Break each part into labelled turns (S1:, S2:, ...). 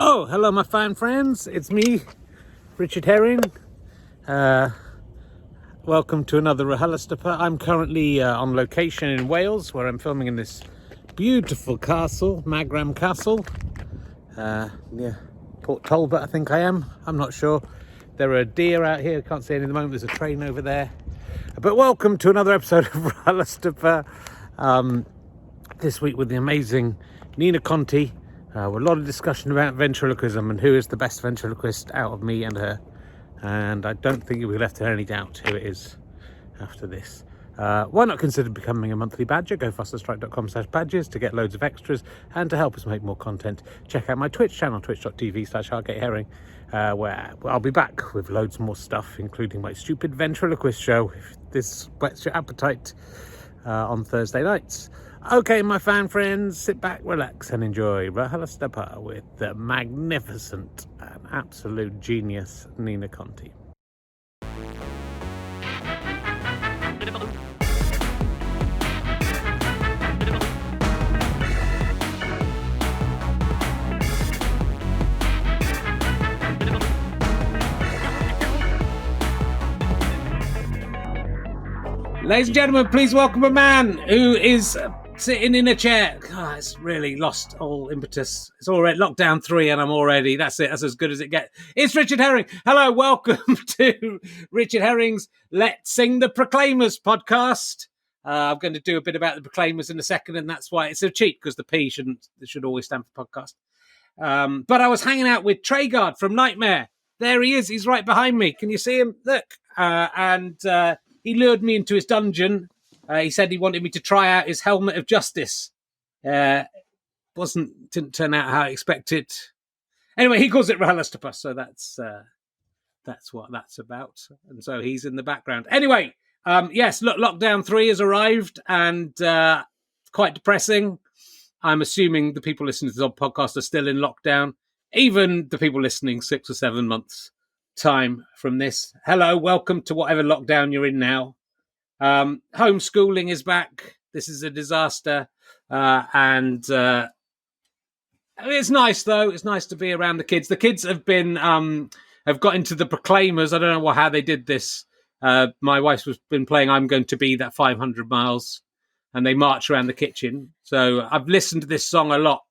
S1: Oh, hello, my fine friends. It's me, Richard Herring. Welcome to another RHLSTP. I'm currently on location in Wales, where I'm filming in this beautiful castle, Magram Castle, near Port Talbot, I think I am. I'm not sure. There are deer out here. I can't see any at the moment. There's a train over there. But welcome to another episode of RHLSTP. This week with the amazing Nina Conti. A lot of discussion about ventriloquism and who is the best ventriloquist out of me and her. And I don't think you'll be left in any doubt who it is after this. Why not consider becoming a monthly badger? Go fasterstrike.com/badges to get loads of extras and to help us make more content. Check out my Twitch channel, twitch.tv/HardgateHerring, where I'll be back with loads more stuff, including my stupid ventriloquist show, if this whets your appetite, on Thursday nights. Okay, my fan friends, sit back, relax, and enjoy RHLSTP with the magnificent and absolute genius Nina Conti. Ladies and gentlemen, please welcome a man who is sitting in a chair. God, it's really lost all impetus. It's already lockdown 3 and I'm already, that's it, that's as good as it gets. It's Richard Herring. Hello, welcome to Richard Herring's Let's Sing the Proclaimers podcast. I'm going to do a bit about the Proclaimers in a second, and that's why it's a cheat, because the P should always stand for podcast. But I was hanging out with Treguard from Nightmare. There he is, he's right behind me. Can you see him? Look. He lured me into his dungeon. He said he wanted me to try out his helmet of justice. Didn't turn out how I expected. Anyway, he calls it RHLSTP, so that's what that's about. And so he's in the background. Anyway, yes, look, lockdown 3 has arrived, and quite depressing. I'm assuming the people listening to the podcast are still in lockdown. Even the people listening 6 or 7 months time from this. Hello, welcome to whatever lockdown you're in now. Homeschooling is back. This is a disaster, and it's nice though. It's nice to be around the kids. The kids have been have got into the Proclaimers. I don't know how they did this. My wife's been playing I'm Going to Be That 500 Miles, and they march around the kitchen. So I've listened to this song a lot,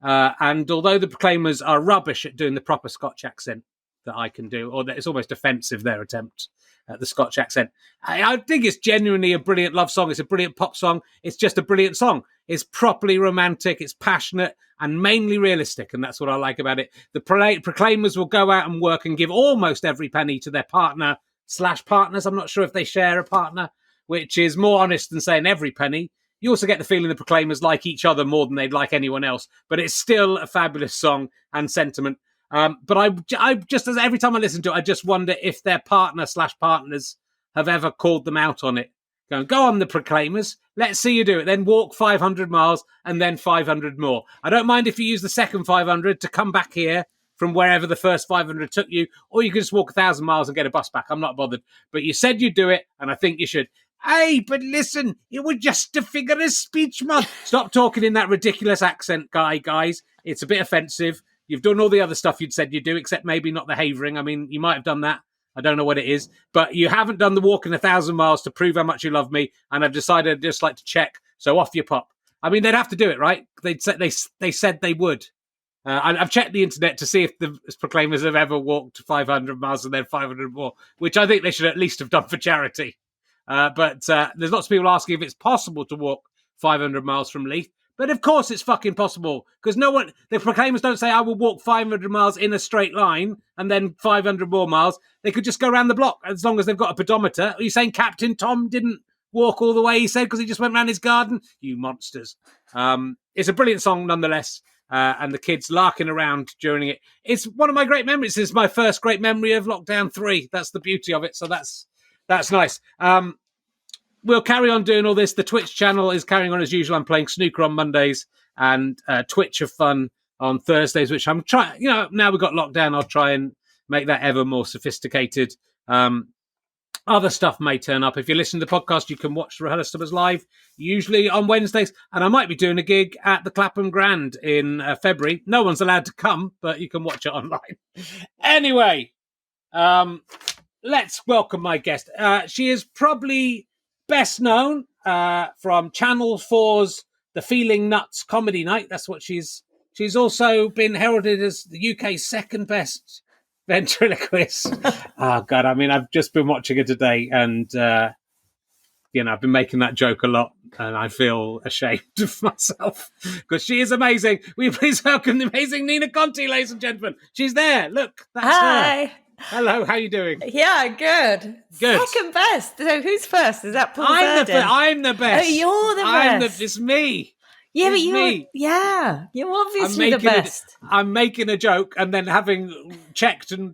S1: and although the Proclaimers are rubbish at doing the proper Scotch accent that I can do, or that it's almost offensive, their attempt at the Scotch accent. I think it's genuinely a brilliant love song. It's a brilliant pop song. It's just a brilliant song. It's properly romantic. It's passionate and mainly realistic. And that's what I like about it. The Proclaimers will go out and work and give almost every penny to their partner/partners. I'm not sure if they share a partner, which is more honest than saying every penny. You also get the feeling the Proclaimers like each other more than they'd like anyone else. But it's still a fabulous song and sentiment. But I just, as every time I listen to it, I just wonder if their partner/partners have ever called them out on it. Go on, the Proclaimers. Let's see you do it. Then walk 500 miles and then 500 more. I don't mind if you use the second 500 to come back here from wherever the first 500 took you, or you can just walk 1,000 miles and get a bus back. I'm not bothered. But you said you'd do it, and I think you should. Hey, but listen, it was just a figure of speech, man. Stop talking in that ridiculous accent, guys. It's a bit offensive. You've done all the other stuff you'd said you'd do, except maybe not the havering. I mean, you might have done that. I don't know what it is. But you haven't done the walking 1,000 miles to prove how much you love me, and I've decided I'd just like to check. So off you pop. I mean, they'd have to do it, right? They said they would. I've checked the internet to see if the Proclaimers have ever walked 500 miles and then 500 more, which I think they should at least have done for charity. But there's lots of people asking if it's possible to walk 500 miles from Leith. But of course it's fucking possible, because the Proclaimers don't say I will walk 500 miles in a straight line and then 500 more miles. They could just go around the block as long as they've got a pedometer. Are you saying Captain Tom didn't walk all the way, he said, because he just went around his garden? You monsters. It's a brilliant song nonetheless, and the kids larking around during it. It's one of my great memories. It's my first great memory of lockdown 3. That's the beauty of it. So that's nice. We'll carry on doing all this. The Twitch channel is carrying on as usual. I'm playing snooker on Mondays and Twitch of Fun on Thursdays, which I'm trying, now we've got lockdown, I'll try and make that ever more sophisticated. Other stuff may turn up. If you listen to the podcast, you can watch the RHLSTP live, usually on Wednesdays. And I might be doing a gig at the Clapham Grand in February. No one's allowed to come, but you can watch it online. Anyway, let's welcome my guest. She is probably best known from Channel 4's The Feeling Nuts Comedy Night. That's what she's also been heralded as the UK's second best ventriloquist. Oh God, I mean, I've just been watching it today, and I've been making that joke a lot, and I feel ashamed of myself because she is amazing. Will you please welcome the amazing Nina Conti, ladies and gentlemen? She's there. Look, that's
S2: Hi.
S1: her. Hello, how are you doing?
S2: Yeah, good. Second best. So who's first? Is that Paul Verdin?
S1: I'm the best.
S2: Oh, you're the best.
S1: It's me.
S2: Yeah,
S1: it's
S2: but
S1: me.
S2: You're obviously the best.
S1: I'm making a joke, and then having checked to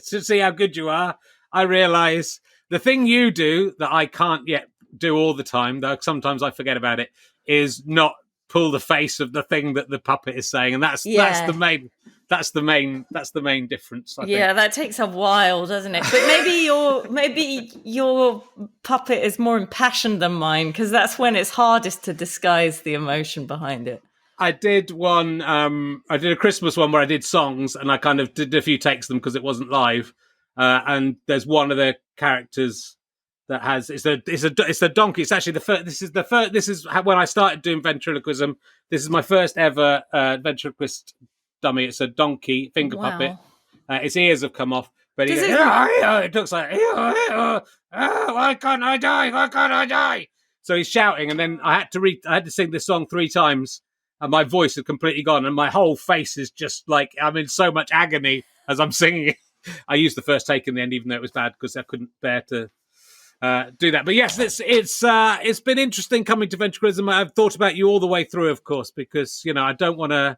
S1: see how good you are, I realise the thing you do that I can't yet do all the time, though sometimes I forget about it, is not pull the face of the thing that the puppet is saying, and that's the main difference. I think.
S2: That takes a while, doesn't it? But maybe your puppet is more impassioned than mine, because that's when it's hardest to disguise the emotion behind it.
S1: I did one. I did a Christmas one where I did songs, and I kind of did a few takes of them because it wasn't live. And there's one of the characters that has it's a donkey. It's actually the first. This is when I started doing ventriloquism. This is my first ever ventriloquist dummy. It's a donkey finger puppet. Its ears have come off, but it looks like why can't I die? Why can't I die? So he's shouting, and then I had to sing this song 3 times. And my voice had completely gone, and my whole face is just like I'm in so much agony as I'm singing it. I used the first take in the end, even though it was bad because I couldn't bear to do that. But yes, it's been interesting coming to ventriloquism. I've thought about you all the way through, of course, because I don't want to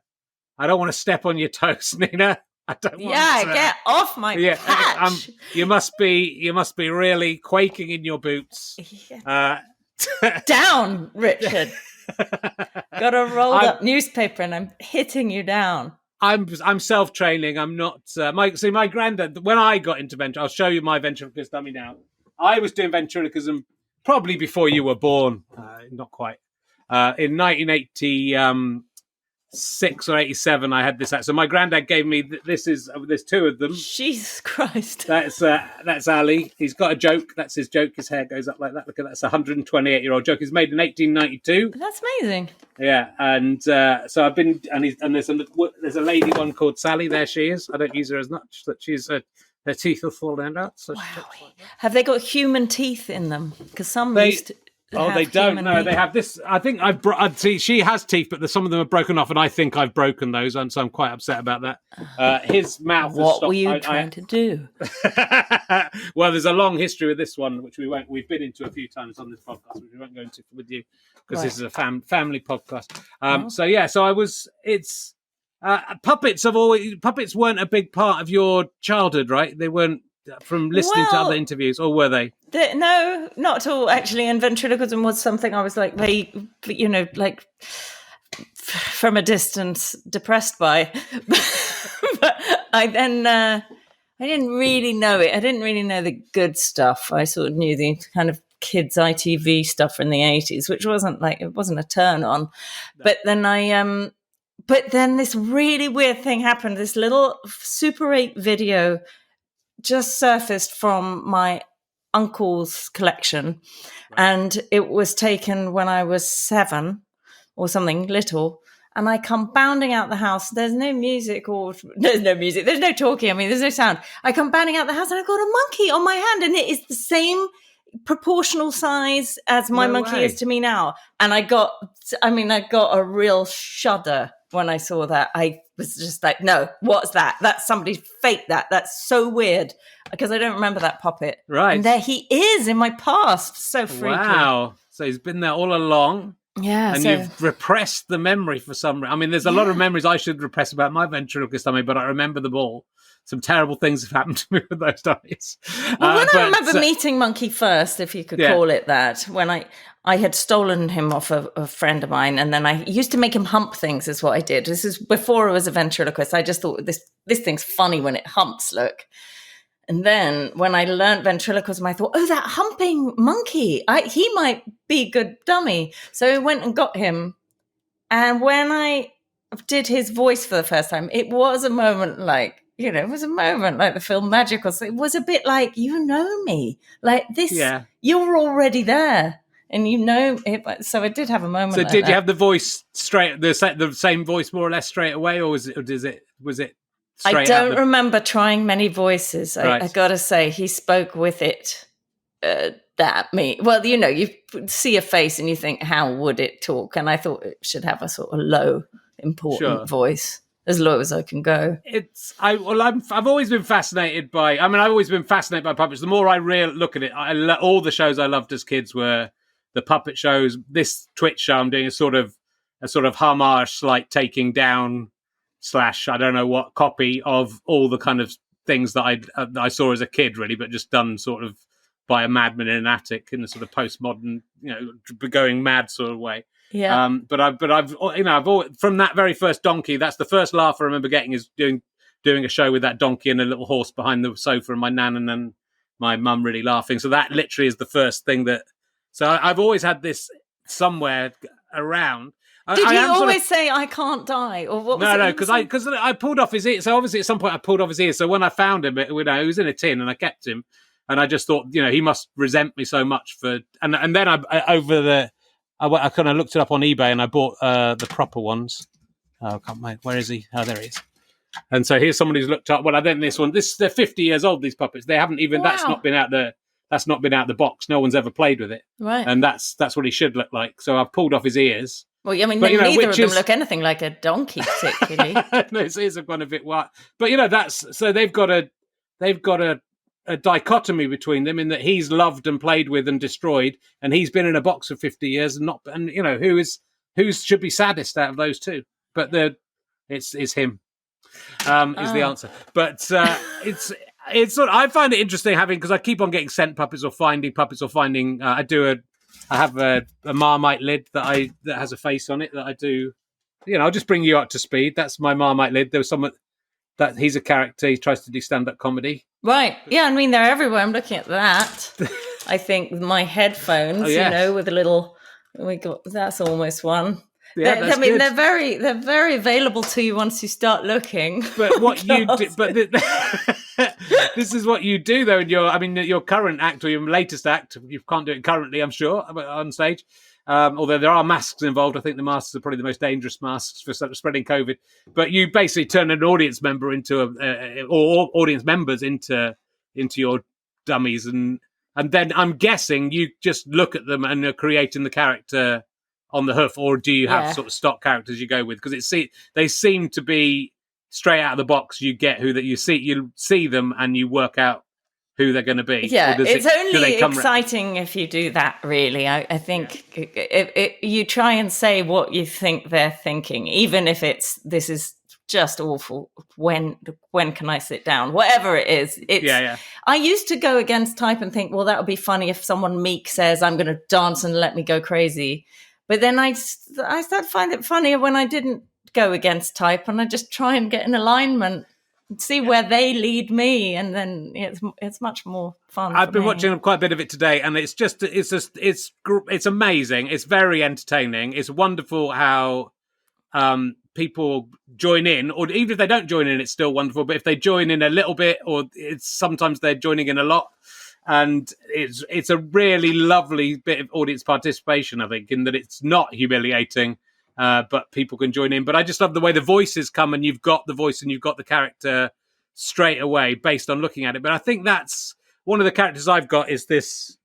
S1: step on your toes, Nina. I don't want to.
S2: Get off my patch.
S1: You must be really quaking in your boots.
S2: Down, Richard. Got a rolled up newspaper and I'm hitting you down.
S1: I'm self-training. I'm not my granddad, when I got into ventriloquism, I'll show you my ventriloquist dummy now. I was doing ventriloquism probably before you were born. Not quite. In 1986 or 87 I had this out. So my granddad gave me there's 2 of them.
S2: Jesus Christ.
S1: That's Ali. He's got a joke. That's his joke. His hair goes up like that. Look at that. That's a 128-year-old joke. It's made in 1892.
S2: That's amazing.
S1: Yeah, and so I've been and there's a lady one called Sally. There she is. I don't use her as much, but her teeth will fall down out. So
S2: have they got human teeth in them? Because some used to.
S1: They don't. No,
S2: teeth.
S1: They have this. I think see. She has teeth, but some of them are broken off, and I think I've broken those, and so I'm quite upset about that. His mouth.
S2: What were you trying to do?
S1: Well, there's a long history with this one, which we've been into a few times on this podcast, which we won't go into with you because this is a family podcast. So I was. It's puppets weren't a big part of your childhood, right? They weren't. From listening to other interviews, or were they?
S2: No, not at all, actually. And ventriloquism was something I was like very, like from a distance depressed by. But I didn't really know it. I didn't really know the good stuff. I sort of knew the kind of kids ITV stuff in the 80s, which wasn't a turn on. No. But then this really weird thing happened. This little Super 8 video just surfaced from my uncle's collection, and it was taken when I was 7 or something little, and I come bounding out the house. There's no music, there's no talking, there's no sound. I come bounding out the house and I've got a monkey on my hand, and it is the same proportional size as my monkey is to me now. And I got a real shudder when I saw that. I was just like, no, what's that? That's somebody faked that. That's so weird, because I don't remember that puppet.
S1: Right.
S2: And there he is in my past. So freaky.
S1: Wow. So he's been there all along.
S2: Yeah.
S1: And you've repressed the memory for some reason. There's a lot of memories I should repress about my ventriloquist dummy, but I remember them all. Some terrible things have happened to me with those dummies.
S2: Well, I remember meeting Monkey first, if you could call it that, when I had stolen him off a friend of mine, and then I used to make him hump things is what I did. This is before I was a ventriloquist. I just thought this thing's funny when it humps, look. And then when I learned ventriloquism, I thought, oh, that humping monkey, he might be a good dummy. So I went and got him. And when I did his voice for the first time, it was a moment like, it was a moment like the film Magical. So it was a bit like, you know me. Like this, you're already there. And so I did have a moment.
S1: So
S2: like
S1: did
S2: that.
S1: you have the voice the same voice more or less straight away, or was it
S2: I don't remember trying many voices.
S1: Right.
S2: I gotta say, he spoke with it. Well, you see a face and you think, how would it talk? And I thought it should have a sort of low, important voice, as low as I can go.
S1: I've always been fascinated by. I've always been fascinated by puppets. The more I look at it, all the shows I loved as kids were the puppet shows. This Twitch show I'm doing is sort of homage, like taking down / I don't know what copy of all the kind of things that I saw as a kid, really, but just done sort of by a madman in an attic in a sort of postmodern, going mad sort of way.
S2: Yeah.
S1: But I've always, from that very first donkey, that's the first laugh I remember getting, is doing a show with that donkey and a little horse behind the sofa, and my nan and then my mum really laughing. So that literally is the first thing that. So I've always had this somewhere around.
S2: Did you always say I can't die, or what?
S1: No, because I pulled off his ear. So obviously at some point I pulled off his ear. So when I found him, he was in a tin, and I kept him, and I just thought, he must resent me so much for. And then I kind of looked it up on eBay, and I bought the proper ones. Oh, where is he? Oh, there he is. And so here's someone who's looked up. Well, I think they're 50 years old. These puppets, they haven't even. Wow. That's not been out the box. No one's ever played with it.
S2: Right.
S1: And that's what he should look like. So I've pulled off his ears.
S2: Well, neither of them look anything like a donkey, particularly.
S1: No, his ears have gone a bit white. But that's so they've got a dichotomy between them in that he's loved and played with and destroyed, and he's been in a box for 50 years who should be saddest out of those two? But it's him. Is the answer. But it's sort of, I find it interesting because I keep on getting sent puppets or finding I have a Marmite lid that has a face on it that I do. I'll just bring you up to speed. That's my Marmite lid. There was someone that he's a character. He tries to do stand-up comedy.
S2: Right. Yeah. They're everywhere. I'm looking at that. I think with my headphones, with a little. That's almost one.
S1: Yeah,
S2: they're very available to you once you start looking.
S1: But what you do, this is what you do though. In your current act or your latest act, you can't do it currently, I'm sure, on stage. Although there are masks involved, I think the masks are probably the most dangerous masks for spreading COVID. But you basically turn an audience member into or audience members into your dummies, and then I'm guessing you just look at them and are creating the character on the hoof, or do you have sort of stock characters you go with? Because they seem to be straight out of the box. You get you see them and you work out who they're going to be.
S2: Yeah, it's only exciting if you do that, really. I think you try and say what you think they're thinking, even if this is just awful. When can I sit down? Whatever it is. I used to go against type and think, well, that would be funny if someone meek says, I'm going to dance and let me go crazy. But then I started to find it funnier when I didn't go against type, and I just try and get in alignment, see where they lead me, and then it's much more fun.
S1: I've been watching quite a bit of it today, and it's amazing. It's very entertaining. It's wonderful how people join in, or even if they don't join in, it's still wonderful. But if they join in a little bit, or sometimes they're joining in a lot. And it's a really lovely bit of audience participation, I think, in that it's not humiliating, but people can join in. But I just love the way the voices come, and you've got the voice and you've got the character straight away based on looking at it. But I think that's one of the characters I've got is this,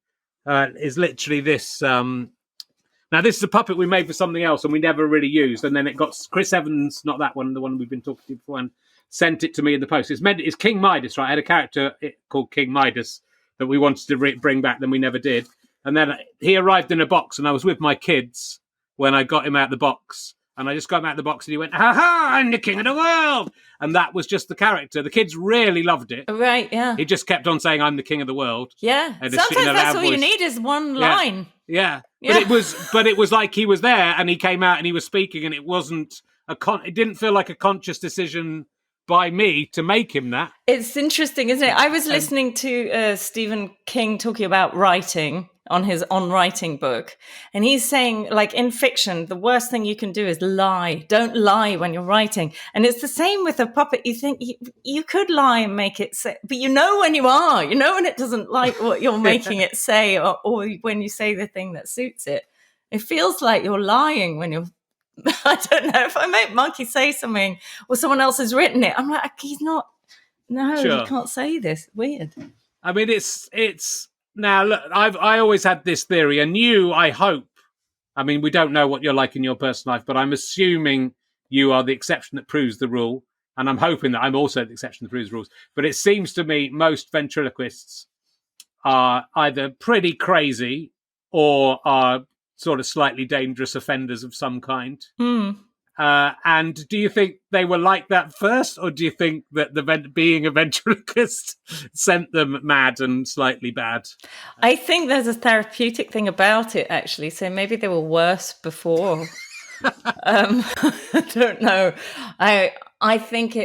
S1: is literally this. Now, this is a puppet we made for something else and we never really used. And then it got Chris Evans, not that one, the one we've been talking to before, and sent it to me in the post. It's King Midas, right? I had a character called King Midas that we wanted to bring back, then we never did. And then he arrived in a box, and I was with my kids when I got him out of the box. And I just got him out of the box, and he went, "Ha ha! I'm the king of the world!" And that was just the character. The kids really loved it.
S2: Right? Yeah.
S1: He just kept on saying, "I'm the king of the world."
S2: Yeah. Sometimes that's all you need is one line.
S1: Yeah. But it was like he was there, and he came out and he was speaking, and it wasn't it didn't feel like a conscious decision by me to make him that.
S2: It's interesting, isn't it? I was listening to Stephen King talking about writing on his On Writing book. And he's saying, like, in fiction, the worst thing you can do is lie. Don't lie when you're writing. And it's the same with a puppet. You think you could lie and make it say, but you know when you are. You know when it doesn't like what you're making it say, or when you say the thing that suits it. It feels like you're lying when you're, I don't know, if I make Monkey say something or someone else has written it, I'm like, he's not, no,
S1: Sure.
S2: You can't say this. Weird.
S1: I mean, it's now, look, I always had this theory, and you, I hope, I mean, we don't know what you're like in your personal life, but I'm assuming you are the exception that proves the rule, and I'm hoping that I'm also the exception that proves the rules. But it seems to me most ventriloquists are either pretty crazy or are sort of slightly dangerous offenders of some kind. And do you think they were like that first, or do you think that being a ventriloquist sent them mad and slightly bad?
S2: I think there's a therapeutic thing about it, actually. So maybe they were worse before. I don't know. I think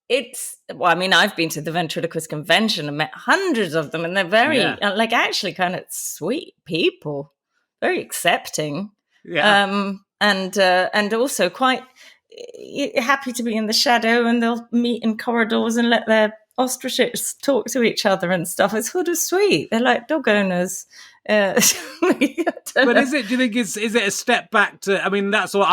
S2: it's. Well, I mean, I've been to the ventriloquist convention and met hundreds of them, and they're very like actually kind of sweet people, very accepting.
S1: Yeah.
S2: And also quite happy to be in the shadow, and they'll meet in corridors and let their ostriches talk to each other and stuff. It's sort of sweet. They're like dog owners.
S1: But is it? Do you think is it a step back to? I mean, that's what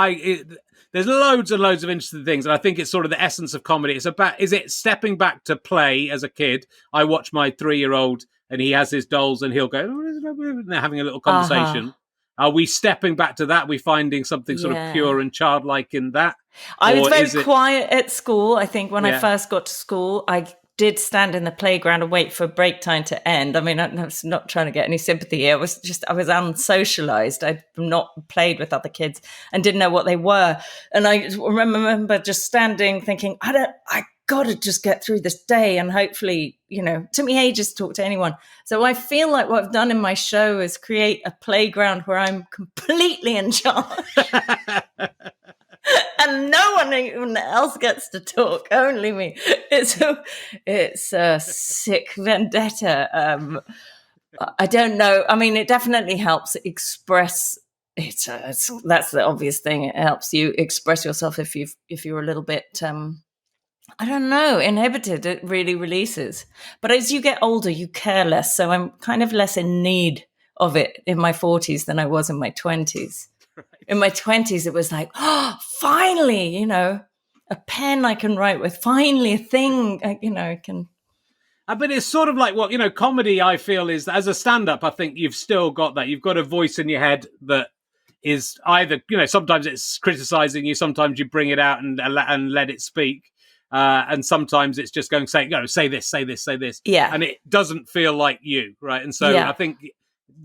S1: there's loads and loads of interesting things, and I think it's sort of the essence of comedy. It's about, is it stepping back to play as a kid? I watch my 3-year-old, and he has his dolls, and he'll go, and they're having a little conversation. Are we stepping back to that? Are we finding something sort of pure and childlike in that?
S2: I was very quiet at school. I think when I first got to school, I did stand in the playground and wait for break time to end. I mean, I was not trying to get any sympathy here. I was unsocialized. I'd not played with other kids and didn't know what they were. And I remember just standing thinking, I got to just get through this day, and hopefully, it took me ages to talk to anyone. So I feel like what I've done in my show is create a playground where I'm completely in charge. And no one else gets to talk, only me. It's a sick vendetta. I don't know. I mean, it definitely helps express. That's the obvious thing. It helps you express yourself if you're a little bit. I don't know, inhibited. It really releases. But as you get older, you care less. So I'm kind of less in need of it in my 40s than I was in my 20s. Right. In my 20s, it was like, finally, a pen I can write with. Finally, a thing, I can.
S1: But it's sort of like what, comedy, I feel, is, as a stand-up, I think you've still got that. You've got a voice in your head that is either, sometimes it's criticizing you, sometimes you bring it out and let it speak. And sometimes it's just going, say this, say this, say this.
S2: Yeah.
S1: And it doesn't feel like you, right? And so I think,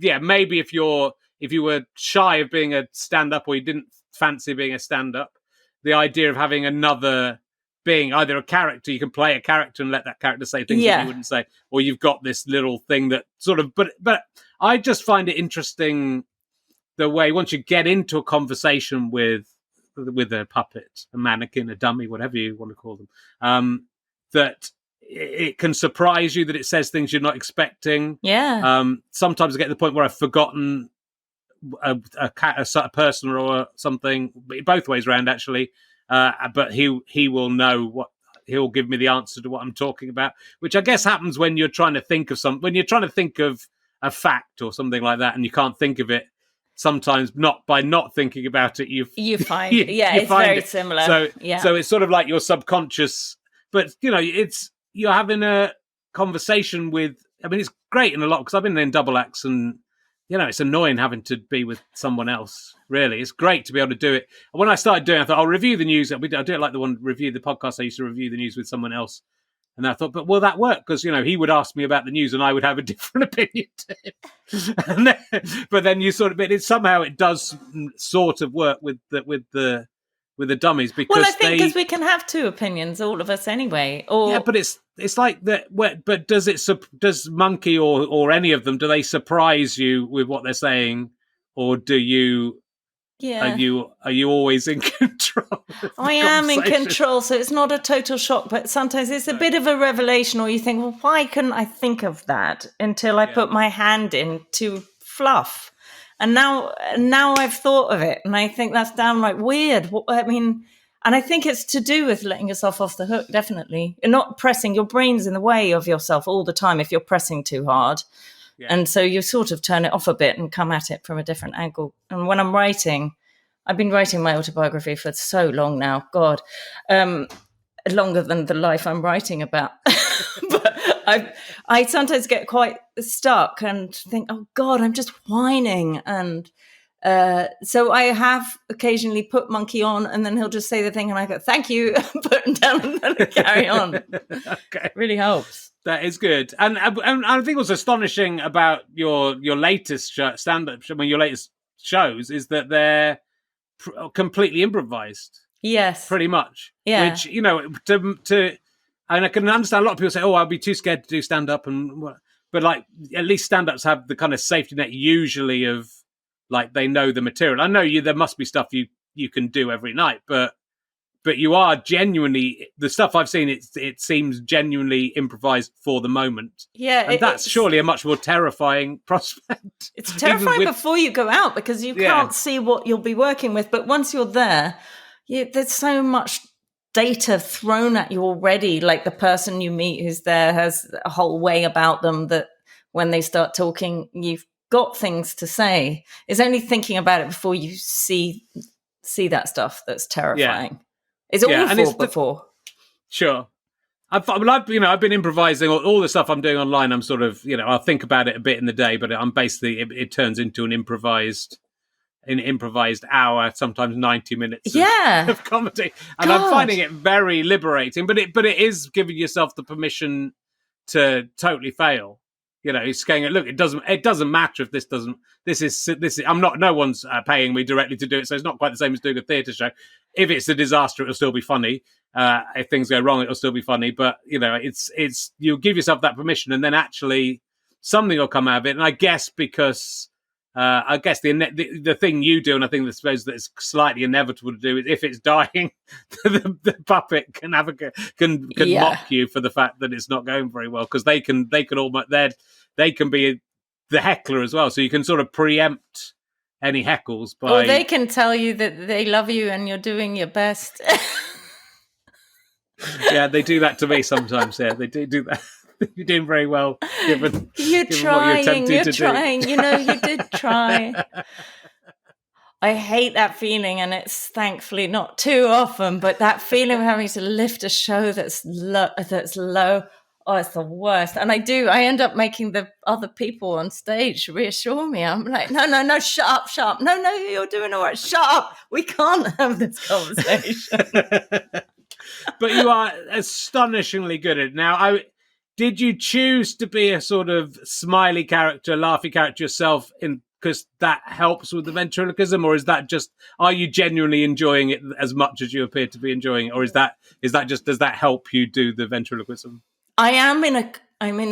S1: maybe if you were shy of being a stand-up, or you didn't fancy being a stand-up, the idea of having another being, either a character, you can play a character and let that character say things that you wouldn't say, or you've got this little thing that sort of, but I just find it interesting the way, once you get into a conversation with a puppet, a mannequin, a dummy, whatever you want to call them, that it can surprise you, that it says things you're not expecting.
S2: Yeah.
S1: Sometimes I get to the point where I've forgotten a person or something, both ways around actually. But he will know he'll give me the answer to what I'm talking about, which I guess happens when you're trying to think of when you're trying to think of a fact or something like that, and you can't think of it. Sometimes by not thinking about it, you
S2: find it's very similar.
S1: So it's sort of like your subconscious, but you're having a conversation with. I mean, it's great in a lot, because I've been in double acts, and it's annoying having to be with someone else. Really, it's great to be able to do it. When I started doing it, I thought I'll review the news. I'll do it like review the podcast. I used to review the news with someone else. And I thought, but will that work? Because, he would ask me about the news and I would have a different opinion to him. But then somehow it does sort of work with the dummies. Because
S2: I think because we can have two opinions, all of us anyway.
S1: But it's like that. But does Monkey or any of them, do they surprise you with what they're saying? Or do you
S2: Yeah.
S1: Are you always in control of the
S2: I am in
S1: conversation?
S2: control, so it's not a total shock, but sometimes it's a bit of a revelation, or you think, well, why couldn't I think of that until I put my hand in to fluff? And now I've thought of it, and I think that's downright weird. I mean, and I think it's to do with letting yourself off the hook, definitely. And not pressing, your brain's in the way of yourself all the time if you're pressing too hard. Yeah. And so you sort of turn it off a bit and come at it from a different angle. And when I'm writing, I've been writing my autobiography for so long now, God, longer than the life I'm writing about. But I sometimes get quite stuck and think, oh God, I'm just whining. And so I have occasionally put Monkey on, and then he'll just say the thing and I go, thank you, put him down and then carry on. Okay. It really helps.
S1: That is good. And I think what's astonishing about your latest stand-up, your latest shows, is that they're completely improvised.
S2: Yes.
S1: Pretty much.
S2: Yeah.
S1: Which, you know, to and I can understand a lot of people say, oh, I'll be too scared to do stand-up. But like, at least stand-ups have the kind of safety net usually of, like, they know the material. I know there must be stuff you can do every night, but you are genuinely, the stuff I've seen, it seems genuinely improvised for the moment.
S2: Yeah.
S1: And that's surely a much more terrifying prospect.
S2: It's terrifying before you go out, because you can't see what you'll be working with. But once you're there, there's so much data thrown at you already. Like, the person you meet who's there has a whole way about them that when they start talking, you've got things to say. It's only thinking about it before you see that stuff that's terrifying. Yeah. It's awful before.
S1: Sure. I've been improvising all the stuff I'm doing online. I'm sort of, I'll think about it a bit in the day, but I'm basically, it turns into an improvised hour, sometimes 90 minutes of comedy. And I'm finding it very liberating, but it is giving yourself the permission to totally fail. It's going, look, it doesn't matter if this is, no one's paying me directly to do it. So it's not quite the same as doing a theatre show. If it's a disaster, it'll still be funny. If things go wrong, it'll still be funny. But, it's you give yourself that permission, and then actually something will come out of it. And I guess because, the thing you do, and I think I suppose that it's slightly inevitable to do, is if it's dying, the puppet can mock you for the fact that it's not going very well, because they can be the heckler as well. So you can sort of preempt any heckles by...
S2: Or they can tell you that they love you and you're doing your best.
S1: Yeah, they do that to me sometimes. Yeah, they do that. You're doing very well, given
S2: you're trying. You did try. I hate that feeling, and it's thankfully not too often, but that feeling of having to lift a show that's low. Oh, it's the worst. And I end up making the other people on stage reassure me. I'm like, no, shut up. No, you're doing all right. Shut up. We can't have this conversation.
S1: But you are astonishingly good at it. Now, did you choose to be a sort of smiley character, laughy character yourself because that helps with the ventriloquism, or is that just, are you genuinely enjoying it as much as you appear to be enjoying it, or is that just, does that help you do the ventriloquism?
S2: I'm in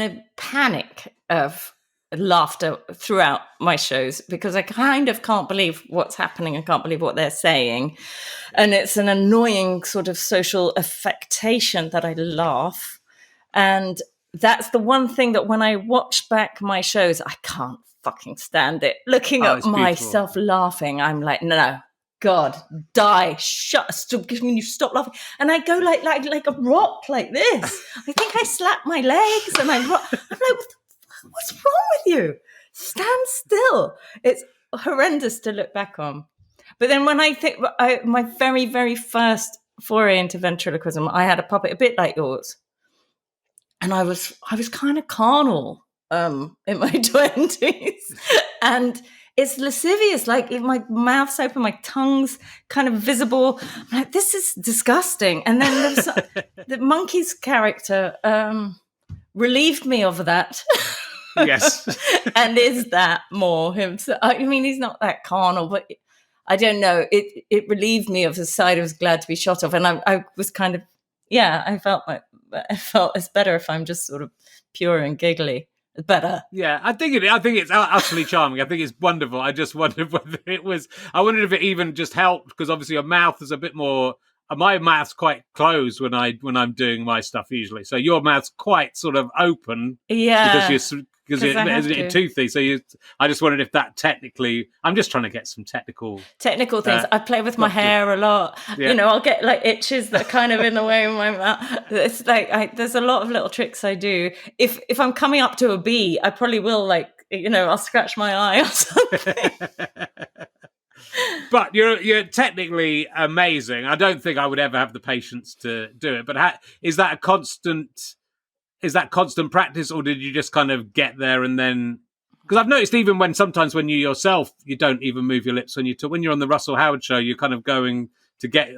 S2: a panic of laughter throughout my shows, because I kind of can't believe what's happening. I can't believe what they're saying. And it's an annoying sort of social affectation that I laugh. And that's the one thing that when I watch back my shows, I can't fucking stand it. Looking at myself laughing, I'm like, no, God, die, stop laughing. And I go like a rock like this. I think I slap my legs and I'm like, what's wrong with you? Stand still. It's horrendous to look back on. But then when I think, my very, very first foray into ventriloquism, I had a puppet a bit like yours. And I was kind of carnal in my 20s. And it's lascivious, like if my mouth's open, my tongue's kind of visible. I'm like, this is disgusting. And then the monkey's character relieved me of that.
S1: Yes.
S2: And is that more him? So, I mean, he's not that carnal, but I don't know. It relieved me of the side I was glad to be shot of. And I was kind of, I felt it's better if I'm just sort of pure and giggly. better.
S1: Yeah, I think it's utterly charming. I think it's wonderful. I just wondered whether it was. I wondered if it even just helped, because obviously your mouth is a bit more. My mouth's quite closed when I'm doing my stuff usually. So your mouth's quite sort of open.
S2: Yeah,
S1: because it's toothy. So I just wondered if that technically. I'm just trying to get some technical
S2: things. I play with my hair a lot.
S1: Yeah.
S2: I'll get like itches that kind of in the way of my mouth. It's like there's a lot of little tricks I do. If I'm coming up to a bee, I probably will I'll scratch my eye or something.
S1: But you're technically amazing. I don't think I would ever have the patience to do it. But is that constant practice, or did you just kind of get there and then? Because I've noticed even sometimes when you yourself, you don't even move your lips when you talk. When you're on the Russell Howard show, you're kind of going to get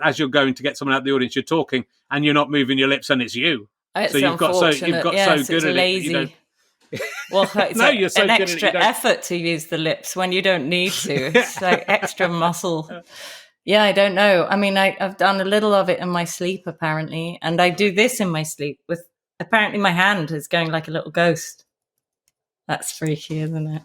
S1: someone out of the audience, you're talking and you're not moving your lips, and it's you.
S2: It's
S1: so you've got so good at
S2: lazy.
S1: it.
S2: Well, it's
S1: no, you're so
S2: an
S1: good
S2: extra
S1: at it,
S2: effort to use the lips when you don't need to. It's like extra muscle. Yeah, I don't know. I mean, I've done a little of it in my sleep, apparently. And I do this in my sleep with, apparently my hand is going like a little ghost. That's freaky, isn't it?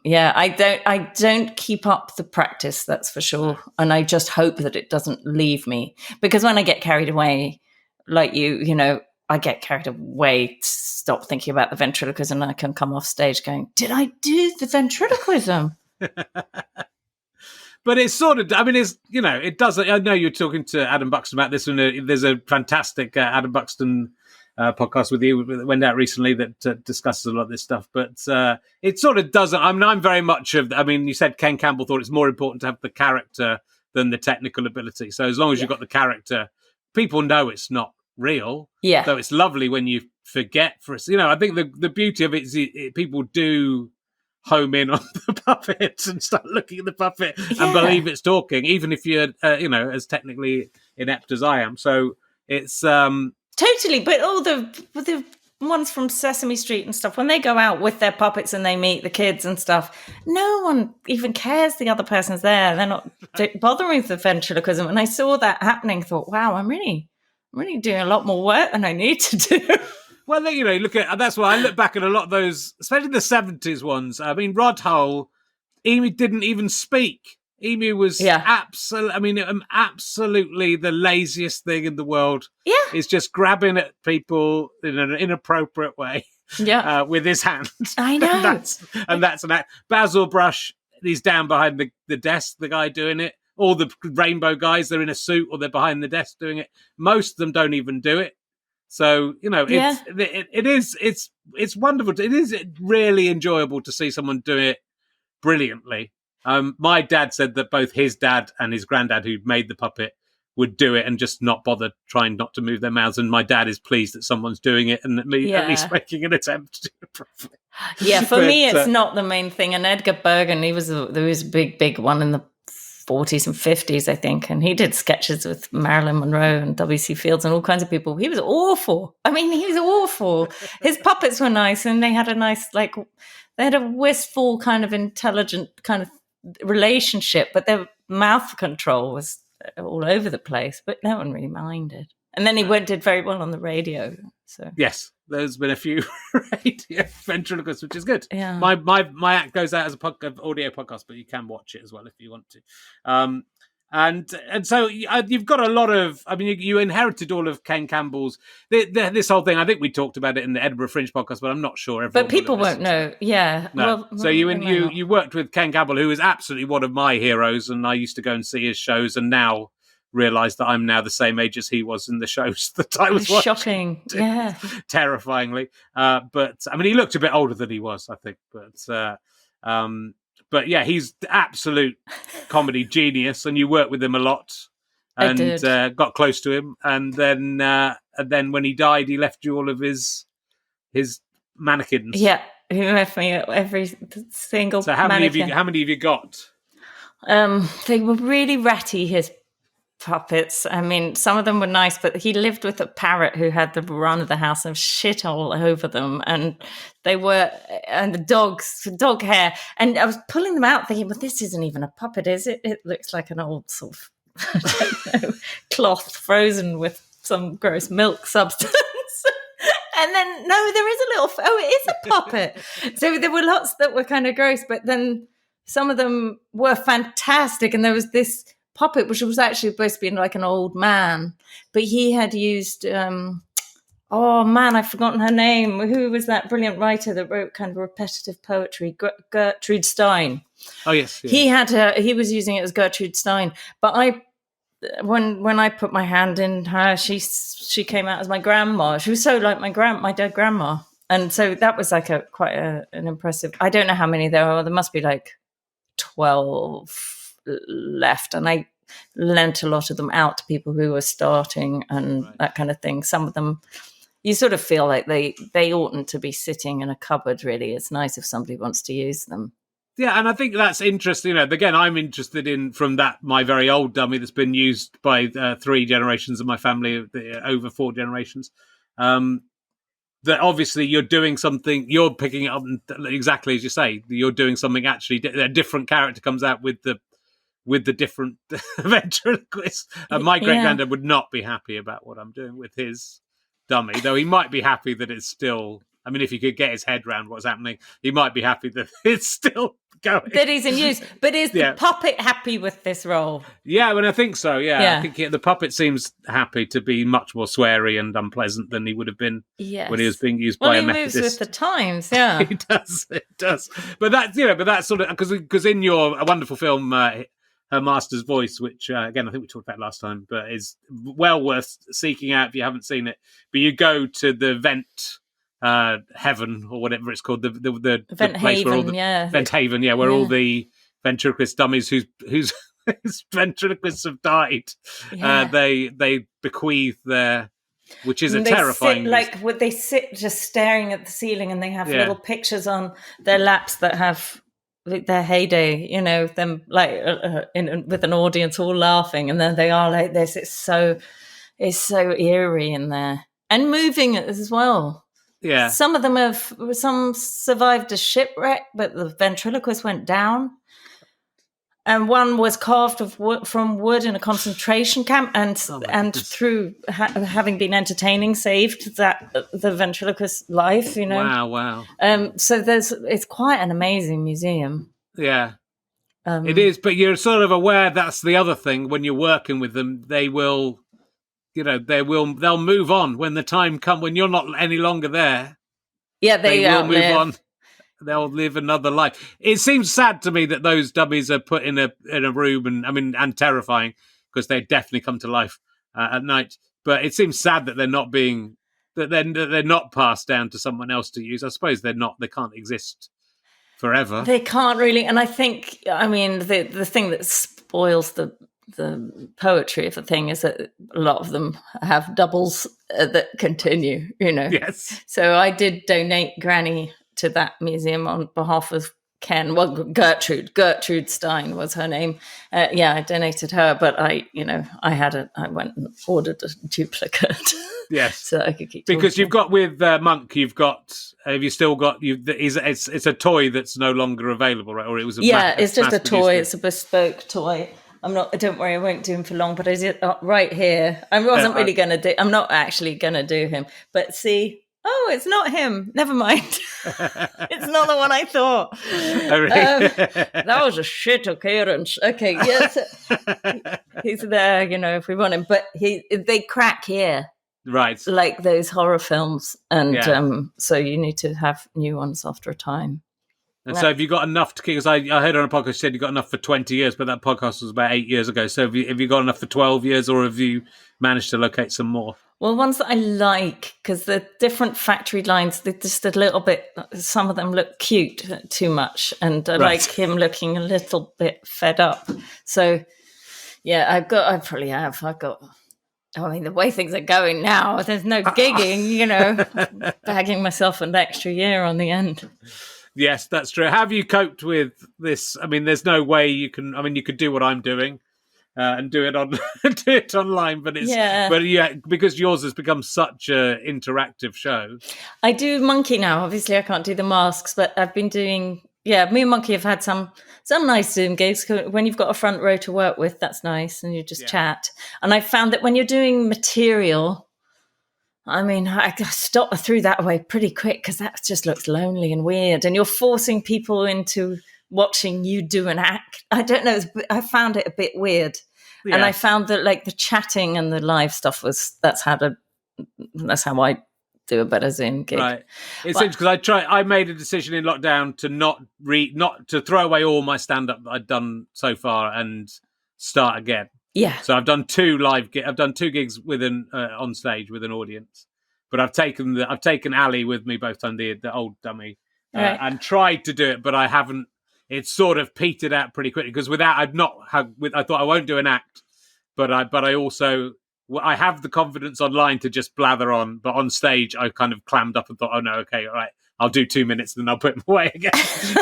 S2: Yeah, I don't keep up the practice, that's for sure. And I just hope that it doesn't leave me. Because when I get carried away, like I get carried away, stop thinking about the ventriloquism, and I can come off stage going, did I do the ventriloquism?
S1: But it's sort of, I mean, it doesn't, I know you're talking to Adam Buxton about this, and there's a fantastic Adam Buxton podcast with you that went out recently that discusses a lot of this stuff, but it sort of doesn't, I'm very much you said Ken Campbell thought it's more important to have the character than the technical ability. So as long as you've got the character, people know it's not real.
S2: Yeah.
S1: So it's lovely when you forget I think the beauty of it is people do home in on the puppet and start looking at the puppet and believe it's talking, even if you're as technically inept as I am. So it's
S2: totally. But all the ones from Sesame Street and stuff, when they go out with their puppets and they meet the kids and stuff, no one even cares the other person's there. They're not bothering with the ventriloquism. And I saw that happening, thought, wow, I'm really doing a lot more work than I need to do.
S1: Well, look at that's why I look back at a lot of those, especially the 70s ones. I mean, Rod Hull, Emu didn't even speak. Emu was absolutely the laziest thing in the world. Yeah, is just grabbing at people in an inappropriate way. Yeah, with his hands.
S2: I know,
S1: and that's an act. Basil Brush, he's down behind the desk. The guy doing it. All the rainbow guys, they're in a suit or they're behind the desk doing it. Most of them don't even do it. So, it's wonderful. It is really enjoyable to see someone do it brilliantly. My dad said that both his dad and his granddad, who made the puppet, would do it and just not bother trying not to move their mouths. And my dad is pleased that someone's doing it and at least making an attempt to do it properly.
S2: Yeah, for me, it's not the main thing. And Edgar Bergen, there was a big one in the 40s and 50s, I think, and he did sketches with Marilyn Monroe and W.C. Fields and all kinds of people. He was awful. I mean, he was awful. His puppets were nice, and they had a nice, they had a wistful kind of intelligent kind of relationship, but their mouth control was all over the place, but no one really minded. And then he did very well on the radio. So yes,
S1: there's been a few radio ventriloquists, which is good.
S2: Yeah.
S1: My act goes out as a audio podcast, but you can watch it as well if you want to. And so you've got a lot of. I mean, you inherited all of Ken Campbell's this whole thing. I think we talked about it in the Edinburgh Fringe podcast, but I'm not sure.
S2: But people won't know. Yeah.
S1: No. So you worked with Ken Campbell, who is absolutely one of my heroes, and I used to go and see his shows, and now realised that I'm now the same age as he was in the shows that I was watching.
S2: Shocking, yeah.
S1: Terrifyingly. But, I mean, he looked a bit older than he was, I think. But yeah, he's absolute comedy genius, and you worked with him a lot and got close to him. And then when he died, he left you all of his mannequins.
S2: Yeah, he left me every single
S1: So how
S2: mannequin.
S1: many have you got?
S2: They were really ratty, his puppets. I mean, some of them were nice, but he lived with a parrot who had the run of the house and shit all over them, and the dog hair. And I was pulling them out thinking, well, this isn't even a puppet, is it? It looks like an old sort of, I don't know, cloth frozen with some gross milk substance. And then, no, there is a little, it is a puppet. So there were lots that were kind of gross, but then some of them were fantastic. And there was this puppet, which was actually supposed to be like an old man, but he had used, oh man, I've forgotten her name. Who was that brilliant writer that wrote kind of repetitive poetry? Gertrude Stein.
S1: Oh, yes.
S2: Yeah. He was using it as Gertrude Stein. But when I put my hand in her, she came out as my grandma. She was so like my dead grandma. And so that was like quite an impressive, I don't know how many there are. There must be like 12 left. And I lent a lot of them out to people who were starting and that kind of thing. Some of them, you sort of feel like they oughtn't to be sitting in a cupboard, really. It's nice if somebody wants to use them.
S1: Yeah, and I think that's interesting. Again, I'm interested in, from that, my very old dummy that's been used by 3 generations of my family, over 4 generations. That obviously you're doing something, you're picking it up, exactly as you say, you're doing something actually, a different character comes out with the different ventriloquist. My great-granddad would not be happy about what I'm doing with his dummy, though he might be happy that it's still, I mean, if he could get his head around what's happening, he might be happy that it's still going. That
S2: he's in use. But is the puppet happy with this role?
S1: Yeah, I think so, yeah. I think the puppet seems happy to be much more sweary and unpleasant than he would have been when he was being used by a Methodist.
S2: He moves with the times, yeah.
S1: It does. But that's sort of, because in your wonderful film, Her Master's Voice, which, again, I think we talked about last time, but is well worth seeking out if you haven't seen it. But you go to the vent heaven, or whatever it's called, the
S2: Vent Haven,
S1: Vent Haven, where all the ventriloquist dummies whose ventriloquists have died, they bequeath their, which is a terrifying.
S2: They sit just staring at the ceiling, and they have little pictures on their laps that have their heyday, them with an audience all laughing, and then they are like this. It's so eerie in there and moving as well.
S1: Yeah,
S2: some of them some survived a shipwreck, but the ventriloquist went down, and one was carved from wood in a concentration camp, and through having been entertaining, saved the ventriloquist's life.
S1: Wow.
S2: So it's quite an amazing museum.
S1: Yeah, it is. But you're sort of aware that's the other thing when you're working with them. They will. They'll move on when the time comes, when you're not any longer there. Yeah, they will move on. They'll live another life. It seems sad to me that those dummies are put in a room and terrifying, because they definitely come to life at night. But it seems sad that they're not passed down to someone else to use. I suppose they can't exist forever.
S2: They can't really. And I think, the thing that spoils the poetry of the thing is that a lot of them have doubles that continue,
S1: Yes.
S2: So I did donate Granny to that museum on behalf of Ken. Well, Gertrude Stein was her name. I donated her, but I went and ordered a duplicate.
S1: Yes.
S2: So I could keep
S1: because you've got with Monk, have you still got it's a toy that's no longer available, right? Or it was
S2: it's just a toy. It's a bespoke toy. Don't worry, I won't do him for long, but I did right here. I wasn't really going to do, I'm not actually going to do him, but see, it's not him. Never mind. It's not the one I thought. That was a shit occurrence. Okay, yes. He's there, if we want him, but they crack here.
S1: Right.
S2: Like those horror films. And so you need to have new ones after a time.
S1: And so have you got enough to keep, because I heard on a podcast you said you got enough for 20 years, but that podcast was about 8 years ago. So have you got enough for 12 years, or have you managed to locate some more?
S2: Well, ones that I like, because the different factory lines, they're just a little bit, some of them look cute too much. And I like him looking a little bit fed up. So I've got, the way things are going now, there's no gigging, bagging myself an extra year on the end.
S1: Yes, that's true. Have you coped with this? I mean, there's no way you can. I mean, you could do what I'm doing and do it online, but because yours has become such a interactive show.
S2: I do Monkey now. Obviously, I can't do the masks, but I've been doing. Yeah, me and Monkey have had some nice Zoom gigs. When you've got a front row to work with, that's nice, and you just chat. And I found that when you're doing material, I mean, I threw that away pretty quick because that just looks lonely and weird. And you're forcing people into watching you do an act. I don't know. I found it a bit weird. Yeah. And I found that like the chatting and the live stuff that's how I do a better Zoom gig.
S1: Right. It's interesting because I made a decision in lockdown to not to throw away all my stand-up that I'd done so far and start again.
S2: Yeah.
S1: So I've done two gigs with on stage with an audience, but I've taken Ali with me both on the old dummy, right. And tried to do it, but I haven't. It's sort of petered out pretty quickly because I thought I won't do an act, but I also I have the confidence online to just blather on, but on stage I kind of clammed up and thought, oh no, okay, all right, I'll do 2 minutes, then I'll put them away again.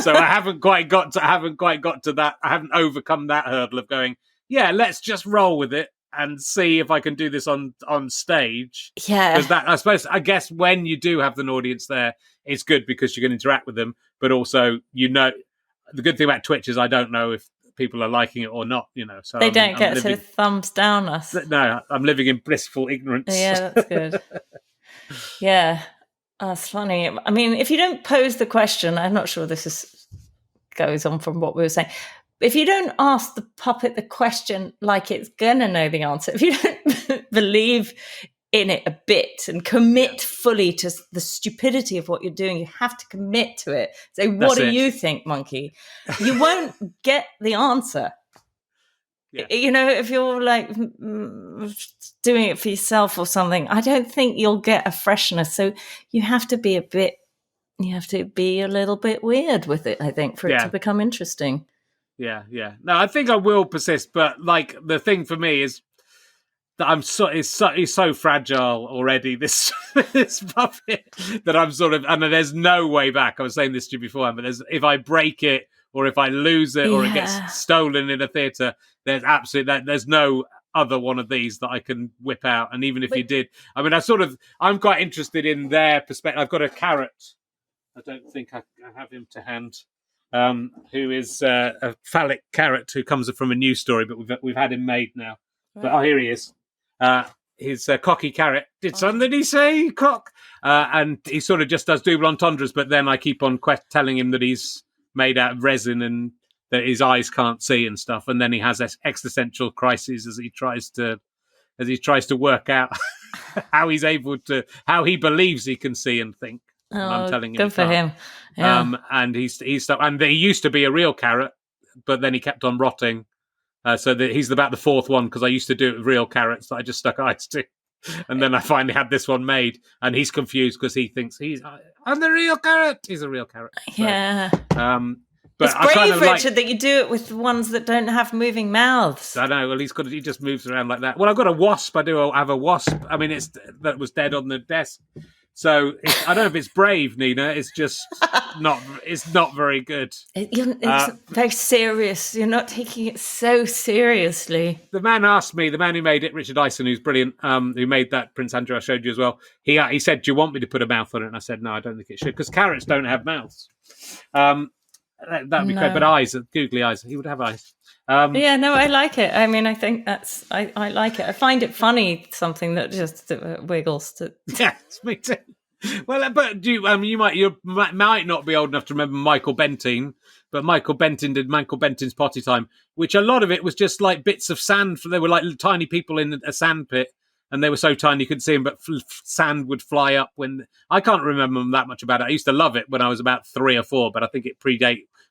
S1: So I haven't quite got to that. I haven't overcome that hurdle of going, yeah, let's just roll with it and see if I can do this on stage.
S2: Yeah.
S1: Because I guess when you do have an audience there, it's good because you can interact with them, but also, the good thing about Twitch is I don't know if people are liking it or not, So
S2: they don't get to thumbs down us.
S1: No, I'm living in blissful ignorance.
S2: Yeah, that's good. Yeah, that's funny. I mean, if you don't pose the question, I'm not sure this goes on from what we were saying. If you don't ask the puppet the question like it's gonna know the answer, if you don't believe in it a bit and commit fully to the stupidity of what you're doing, you have to commit to it. Say, what do you think, monkey? You won't get the answer. Yeah. If you're like doing it for yourself or something, I don't think you'll get a freshness. So you have to be a little bit weird with it, I think, for it to become interesting.
S1: Yeah. No, I think I will persist, but like the thing for me is that he's so fragile already, this puppet, that I'm sort of, and there's no way back. I was saying this to you before, but if I break it or if I lose it or it gets stolen in a theatre, there's no other one of these that I can whip out. And even if you did, I mean, I'm quite interested in their perspective. I've got a carrot. I don't think I have him to hand. Who is a phallic carrot who comes from a news story, but we've had him made now. Right. But here he is. He's a cocky carrot. Did somebody say cock? And he sort of just does double entendres, but then I keep on telling him that he's made out of resin and that his eyes can't see and stuff. And then he has existential crises as he tries to work out how he believes he can see and think. And I'm telling him
S2: good for him. Yeah.
S1: And he used to be a real carrot, but then he kept on rotting. So he's about the fourth one, because I used to do it with real carrots that I just stuck eyes to. And then I finally had this one made, and he's confused because he thinks I'm the real carrot. He's a real carrot. So,
S2: yeah.
S1: But
S2: it's brave, Richard, that you do it with the ones that don't have moving mouths.
S1: I know. Well, he just moves around like that. Well, I've got a wasp. I do have a wasp. I mean, that was dead on the desk. So I don't know if it's brave, Nina. It's just not. It's not very good.
S2: It's very serious. You're not taking it so seriously.
S1: The man who made it, Richard Ison, who's brilliant, who made that Prince Andrew I showed you as well. He said, "Do you want me to put a mouth on it?" And I said, "No, I don't think it should, because carrots don't have mouths." That'd be great, but eyes, googly eyes. He would have eyes.
S2: Yeah, no, I like it. I mean, I think I like it. I find it funny, something that just wiggles.
S1: Yes, me too. Well, but you might not be old enough to remember Michael Bentin, but Michael Bentin's Potty Time, which a lot of it was just like bits of sand. They were like tiny people in a sand pit, and they were so tiny you couldn't see them, but sand would fly up when... I can't remember that much about it. I used to love it when I was about 3 or 4, but I think it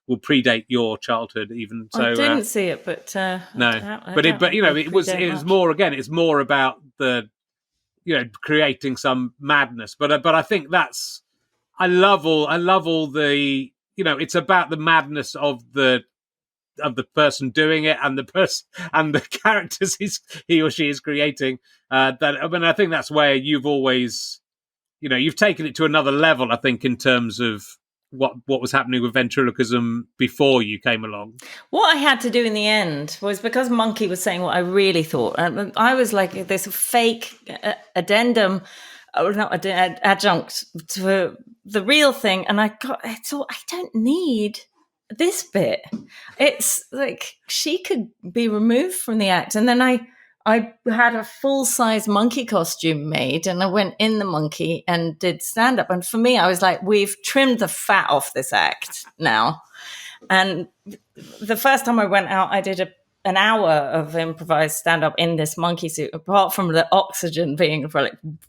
S1: will predate your childhood even. So
S2: I didn't see it, but
S1: no. It was more, again, it's more about the, creating some madness. But I think that's... I love all the... it's about the madness of the person doing it and the person and the characters he or she is creating. I think that's where you've always, you've taken it to another level, I think, in terms of what was happening with ventriloquism before you came along.
S2: What I had to do in the end was, because Monkey was saying what I really thought, and I was like this fake addendum, or not adjunct to the real thing, and I thought, I don't need this bit. It's like she could be removed from the act. And then I I had a full-size monkey costume made, and I went in the monkey and did stand-up. And for me, I was like, we've trimmed the fat off this act now. And the first time I went out, I did an hour of improvised stand-up in this monkey suit. Apart from the oxygen being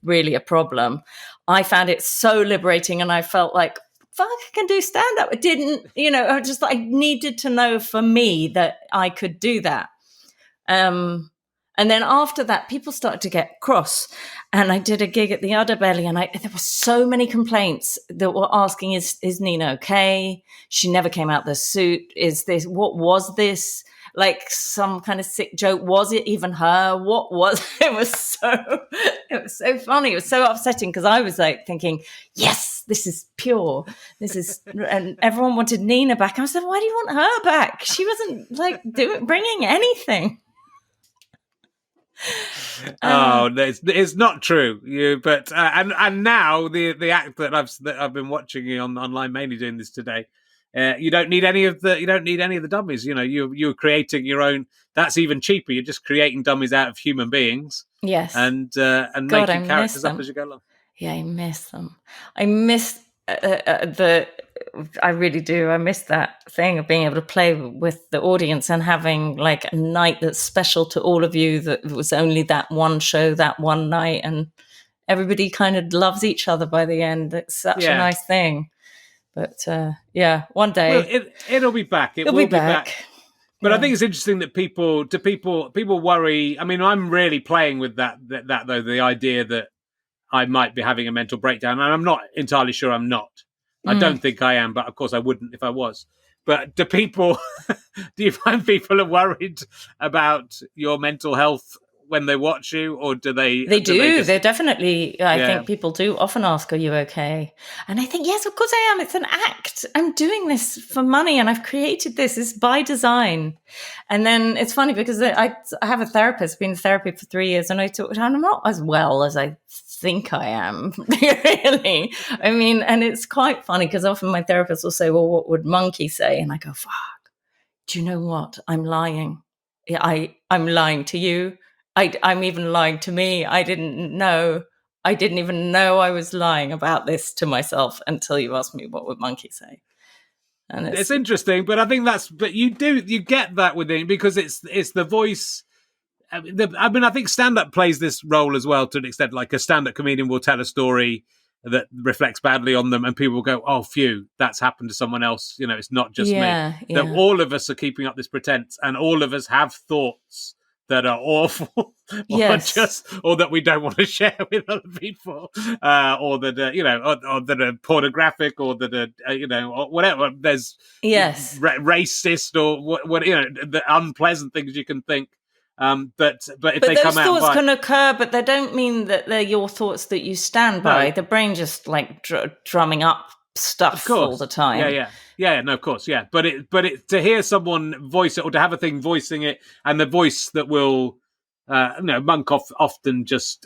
S2: really a problem, I found it so liberating, and I felt like, fuck, I can do stand-up. It didn't, I needed to know for me that I could do that. And then after that, people started to get cross. And I did a gig at the Udderbelly, and there were so many complaints that were asking, is Nina okay? She never came out the suit. What was this? Like some kind of sick joke? Was it even her? What was it? Was so funny. It was so upsetting, because I was like thinking, yes, this is pure. And everyone wanted Nina back. I said, why do you want her back? She wasn't like bringing anything.
S1: It's not true. But and now the act that I've been watching online, mainly doing this today. You don't need any of the dummies. You're creating your own. That's even cheaper. You're just creating dummies out of human beings.
S2: Yes,
S1: and making characters up as you go along.
S2: Yeah, I miss them. I miss I really do. I miss that thing of being able to play with the audience and having like a night that's special to all of you, that was only that one show, that one night, and everybody kind of loves each other by the end. It's such a nice thing. But one day
S1: it'll be back. It will be back. But I think it's interesting that people worry. I mean, I'm really playing with that though, the idea that I might be having a mental breakdown, and I'm not entirely sure I'm not. I don't think I am, but of course I wouldn't if I was. But do you find people are worried about your mental health when they watch you, or do they?
S2: They do. They're definitely. I think people do often ask, "Are you okay?" And I think, yes, of course I am. It's an act. I'm doing this for money, and I've created this. It's by design. And then it's funny because I have a therapist. Been in therapy for 3 years, and I'm not as well as I think I am. Really, I mean, and it's quite funny because often my therapist will say, "Well, what would Monkey say?" And I go, "Fuck. Do you know what? I'm lying. I'm lying to you." I'm even lying to me. I didn't even know I was lying about this to myself until you asked me, what would Monkey say? And
S1: it's interesting, but I think you get that within, because it's the voice. I mean, I think stand-up plays this role as well to an extent. Like a stand-up comedian will tell a story that reflects badly on them, and people will go, "Oh, phew, that's happened to someone else." It's not just me. That all of us are keeping up this pretense, and all of us have thoughts that are awful, or that we don't want to share with other people, or that or that are pornographic, or that are or whatever. There's racist, or what the unpleasant things you can think. But if they come out,
S2: those thoughts can occur, but they don't mean that they're your thoughts that you stand by. The brain just like drumming up stuff all the time.
S1: No, of course, yeah. But to hear someone voice it, or to have a thing voicing it, and the voice that will, Monk often just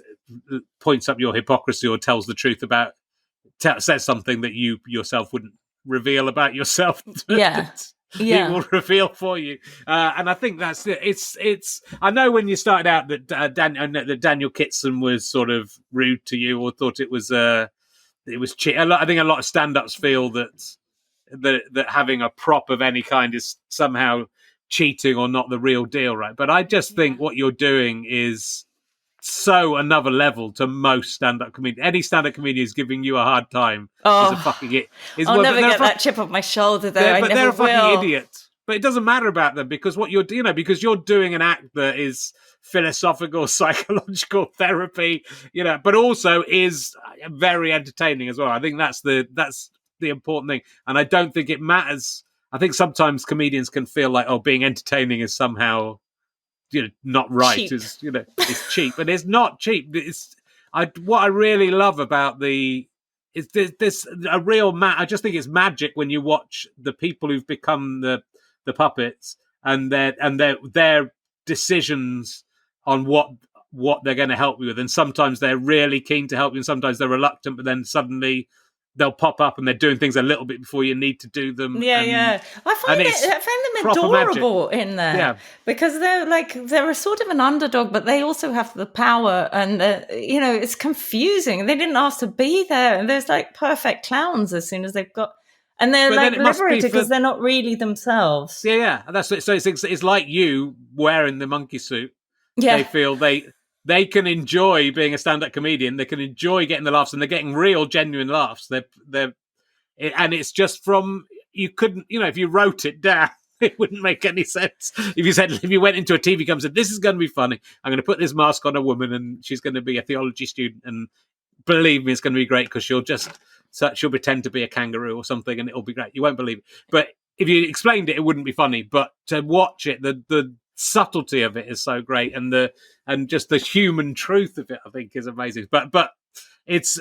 S1: points up your hypocrisy or tells the truth about, says something that you yourself wouldn't reveal about yourself. He will reveal for you, and I think that's it. It's. I know when you started out that Daniel Kitson was sort of rude to you, or thought it was cheap. I think a lot of stand-ups feel that having a prop of any kind is somehow cheating or not the real deal, right? But I just think what you're doing is so another level to most stand-up comedians. Any stand-up comedian is giving you a hard time. Is a fucking it.
S2: I'll never get that chip off my shoulder, though.
S1: But they're a fucking idiot. But it doesn't matter about them, because what you're because you're doing an act that is philosophical, psychological therapy, but also is very entertaining as well. I think that's the important thing, and I don't think it matters. I think sometimes comedians can feel like, being entertaining is somehow not right.
S2: Cheap.
S1: It's cheap, and it's not cheap. What I really love about is this a real I just think it's magic when you watch the people who've become the puppets and their decisions on what they're going to help you with, and sometimes they're really keen to help you, and sometimes they're reluctant, but then suddenly they'll pop up and they're doing things a little bit before you need to do them.
S2: I find them adorable in there because they're a sort of an underdog, but they also have the power, and it's confusing. They didn't ask to be there, and there's like perfect clowns as soon as they've got, and they're like liberated because they're not really themselves.
S1: That's it. So it's like you wearing the monkey suit.
S2: Yeah,
S1: they feel they can enjoy being a stand-up comedian. They can enjoy getting the laughs, and they're getting real, genuine laughs. And it's just from, you couldn't, if you wrote it down, it wouldn't make any sense. If you went into a TV company and said, this is going to be funny, I'm going to put this mask on a woman and she's going to be a theology student, and believe me, it's going to be great because she'll pretend to be a kangaroo or something and it'll be great. You won't believe it. But if you explained it, it wouldn't be funny. But to watch it, the subtlety of it is so great, and just the human truth of it, I think, is amazing. But it's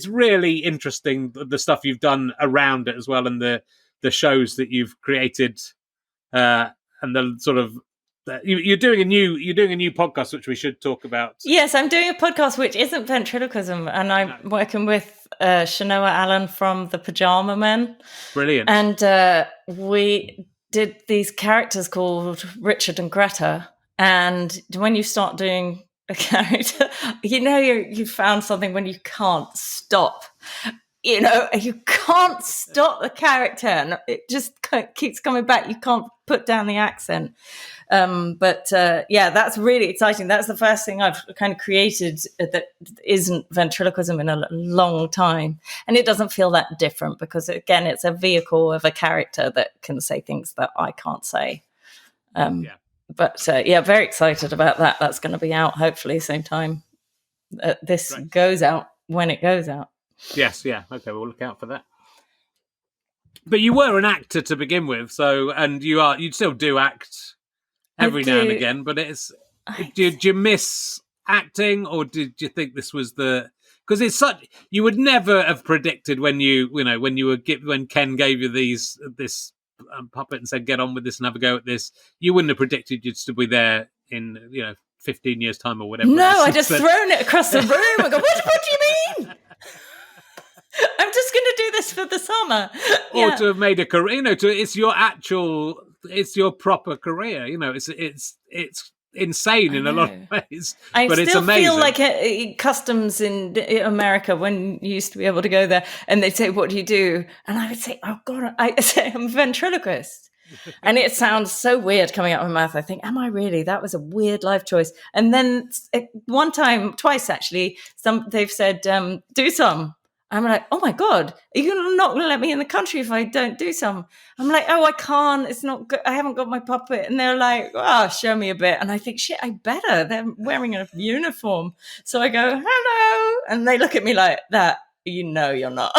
S1: really interesting, the stuff you've done around it as well, and the shows that you've created, and the sort of you're doing a new podcast which we should talk about.
S2: Yes, I'm doing a podcast which isn't ventriloquism, and I'm working with Shanoa Allen from the Pajama Men.
S1: Brilliant.
S2: And we did these characters called Richard and Greta. And when you start doing a character, you found something when you can't stop. You can't stop the character, and it just keeps coming back. You can't put down the accent. But that's really exciting. That's the first thing I've kind of created that isn't ventriloquism in a long time. And it doesn't feel that different because, again, it's a vehicle of a character that can say things that I can't say. But very excited about that. That's going to be out hopefully same time this goes out, when it goes out.
S1: Yes, yeah. Okay, we'll look out for that. But you were an actor to begin with, and you still do act every now and again, but did you miss acting, or did you think this was because it's such, you would never have predicted when Ken gave you this puppet and said, get on with this and have a go at this, you wouldn't have predicted you'd still be there in 15 years time or whatever.
S2: No, I just thrown it across the room and go, what do you mean? I'm just going to do this for the summer.
S1: Or to have made a career, it's your proper career. It's insane in a lot of ways. But it's amazing. I still feel like customs in America, when you used to be able to go there and they'd say, what do you do? And I would say, oh God, I say I'm a ventriloquist. And it sounds so weird coming out of my mouth. I think, am I really? That was a weird life choice. And then twice actually, they've said, do some. I'm like, oh my God, are you not going to let me in the country if I don't do some? I'm like, oh, I can't. It's not good. I haven't got my puppet. And they're like, oh, show me a bit. And I think, shit, I better. They're wearing a uniform. So I go, hello. And they look at me like that. You're not.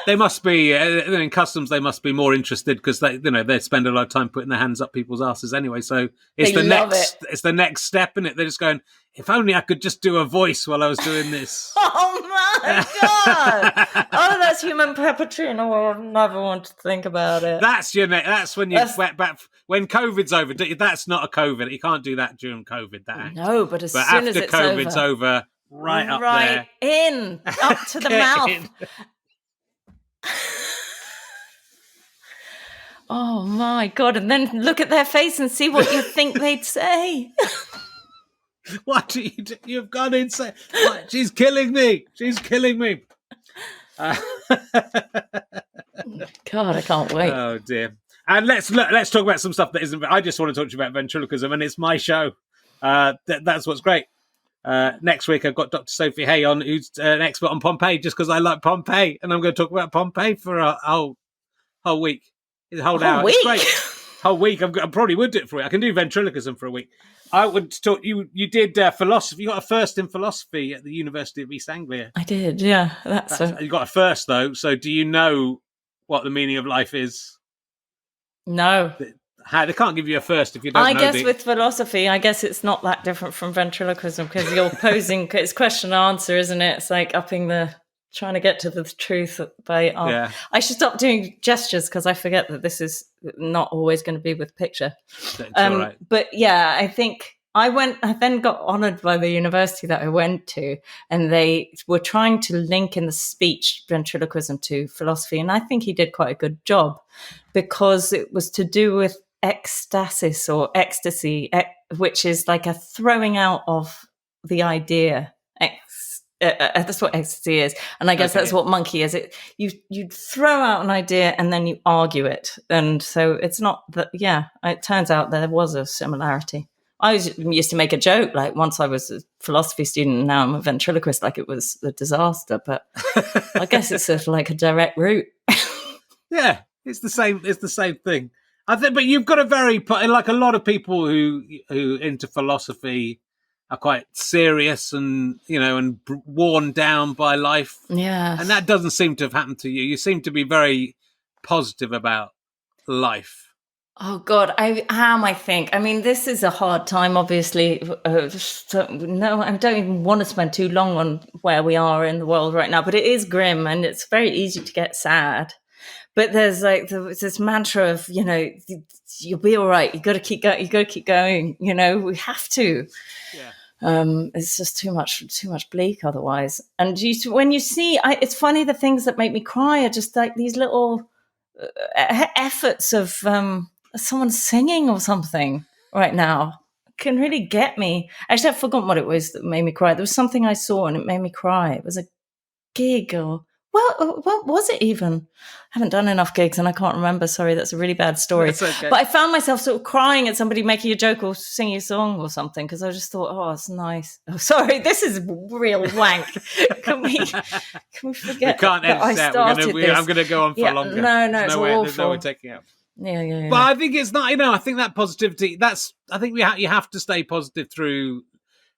S1: They must be in customs. They must be more interested because they spend a lot of time putting their hands up people's asses anyway. So it's it's the next step in it. They're just going, if only I could just do a voice while I was doing this.
S2: Oh my God! Oh, that's human puppetry. No, I never want to think about it.
S1: That's when you wet back when COVID's over. That's not a COVID. You can't do that during COVID.
S2: No, but as soon as it's
S1: COVID's over, right up there,
S2: up to the mouth. Oh my God. And then look at their face and see what you think they'd say.
S1: What do you do? You've gone insane. She's killing me.
S2: God, I can't wait.
S1: Oh dear. And let's talk about some stuff that isn't. I just want to talk to you about ventriloquism, and it's my show. That's what's great. Next week I've got Dr. Sophie Hay on, who's an expert on Pompeii, just because I like Pompeii, and I'm going to talk about Pompeii for a whole week. It's a whole hour.
S2: Week?
S1: It's great. Whole week. I probably would do it for a week. I can do ventriloquism for a week. I would talk. You did philosophy. You got a first in philosophy at the University of East Anglia.
S2: I did. Yeah,
S1: you got a first though. So do you know what the meaning of life is?
S2: No.
S1: They can't give you a first if you don't know.
S2: I guess with philosophy, it's not that different from ventriloquism because you're posing. It's question and answer, isn't it? It's like trying to get to the truth by. I should stop doing gestures because I forget that this is not always going to be with picture.
S1: All right.
S2: But yeah, I think I then got honoured by the university that I went to, and they were trying to link in the speech ventriloquism to philosophy. And I think he did quite a good job, because it was to do with ecstasis or ecstasy, which is like a throwing out of the idea. That's what ecstasy is, and I guess that's what monkey is. You throw out an idea and then you argue it, and so it's not that. Yeah, it turns out there was a similarity. I used to make a joke, like once I was a philosophy student and now I'm a ventriloquist, like it was a disaster. But I guess it's sort of like a direct route.
S1: Yeah, it's the same. It's the same thing. I think, but you've got a very, like a lot of people who into philosophy are quite serious and, and worn down by life.
S2: Yeah.
S1: And that doesn't seem to have happened to you. You seem to be very positive about life.
S2: Oh, God, I am, I think. I mean, this is a hard time, obviously. No, I don't even want to spend too long on where we are in the world right now, but it is grim and it's very easy to get sad. But there's like this mantra of, you'll be all right. You got to keep going. You got to keep going. We have to.
S1: Yeah.
S2: It's just too much bleak otherwise. And when you see, it's funny, the things that make me cry are just like these little efforts of someone singing or something right now can really get me. Actually, I've forgotten what it was that made me cry. There was something I saw and it made me cry. It was a gig or... Well, what was it even? I haven't done enough gigs and I can't remember. Sorry, that's a really bad story.
S1: That's okay.
S2: But I found myself sort of crying at somebody making a joke or singing a song or something, because I just thought, oh, it's nice. Oh, sorry, this is real wank. Can we forget
S1: can't
S2: that I started this?
S1: I'm going to go on for longer.
S2: No,
S1: there's
S2: it's
S1: way,
S2: awful.
S1: There's no way taking out.
S2: Yeah.
S1: But I think it's not, I think that positivity, I think you have to stay positive through.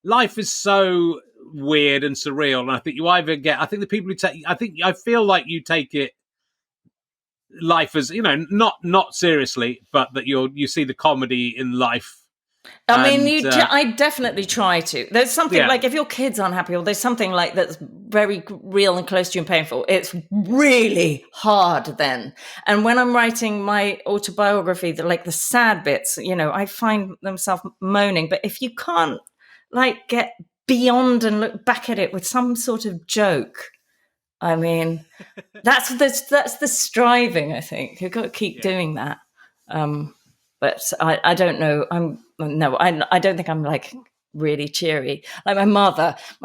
S1: Life is so weird and surreal, and I think the people who I feel like you take life as, not seriously, but that you see the comedy in life.
S2: I mean, I definitely try to. There's something like, if your kid's unhappy or there's something like that's very real and close to you and painful, it's really hard then. And when I'm writing my autobiography, the sad bits, I find myself moaning. But if you can't get beyond and look back at it with some sort of joke, I mean, that's the striving, I think. You've got to keep doing that. But I don't know. I don't think I'm really cheery. Like my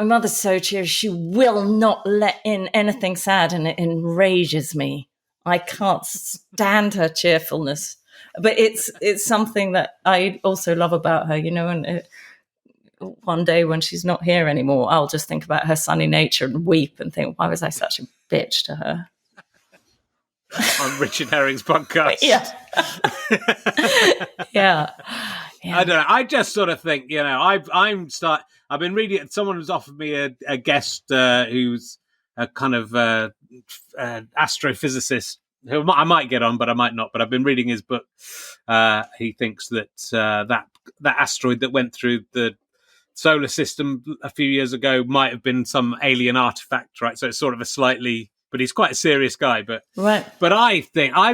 S2: mother's so cheery. She will not let in anything sad, and it enrages me. I can't stand her cheerfulness. But it's something that I also love about her, and one day when she's not here anymore, I'll just think about her sunny nature and weep and think, why was I such a bitch to her?
S1: On Richard Herring's podcast.
S2: Yeah. Yeah.
S1: I don't know. I just sort of think, I've been reading, someone has offered me a guest who's a kind of astrophysicist who I might get on, but I might not. But I've been reading his book. He thinks that that asteroid that went through the solar system a few years ago might have been some alien artifact, right? So it's sort of but he's quite a serious guy. But
S2: right.
S1: But I think I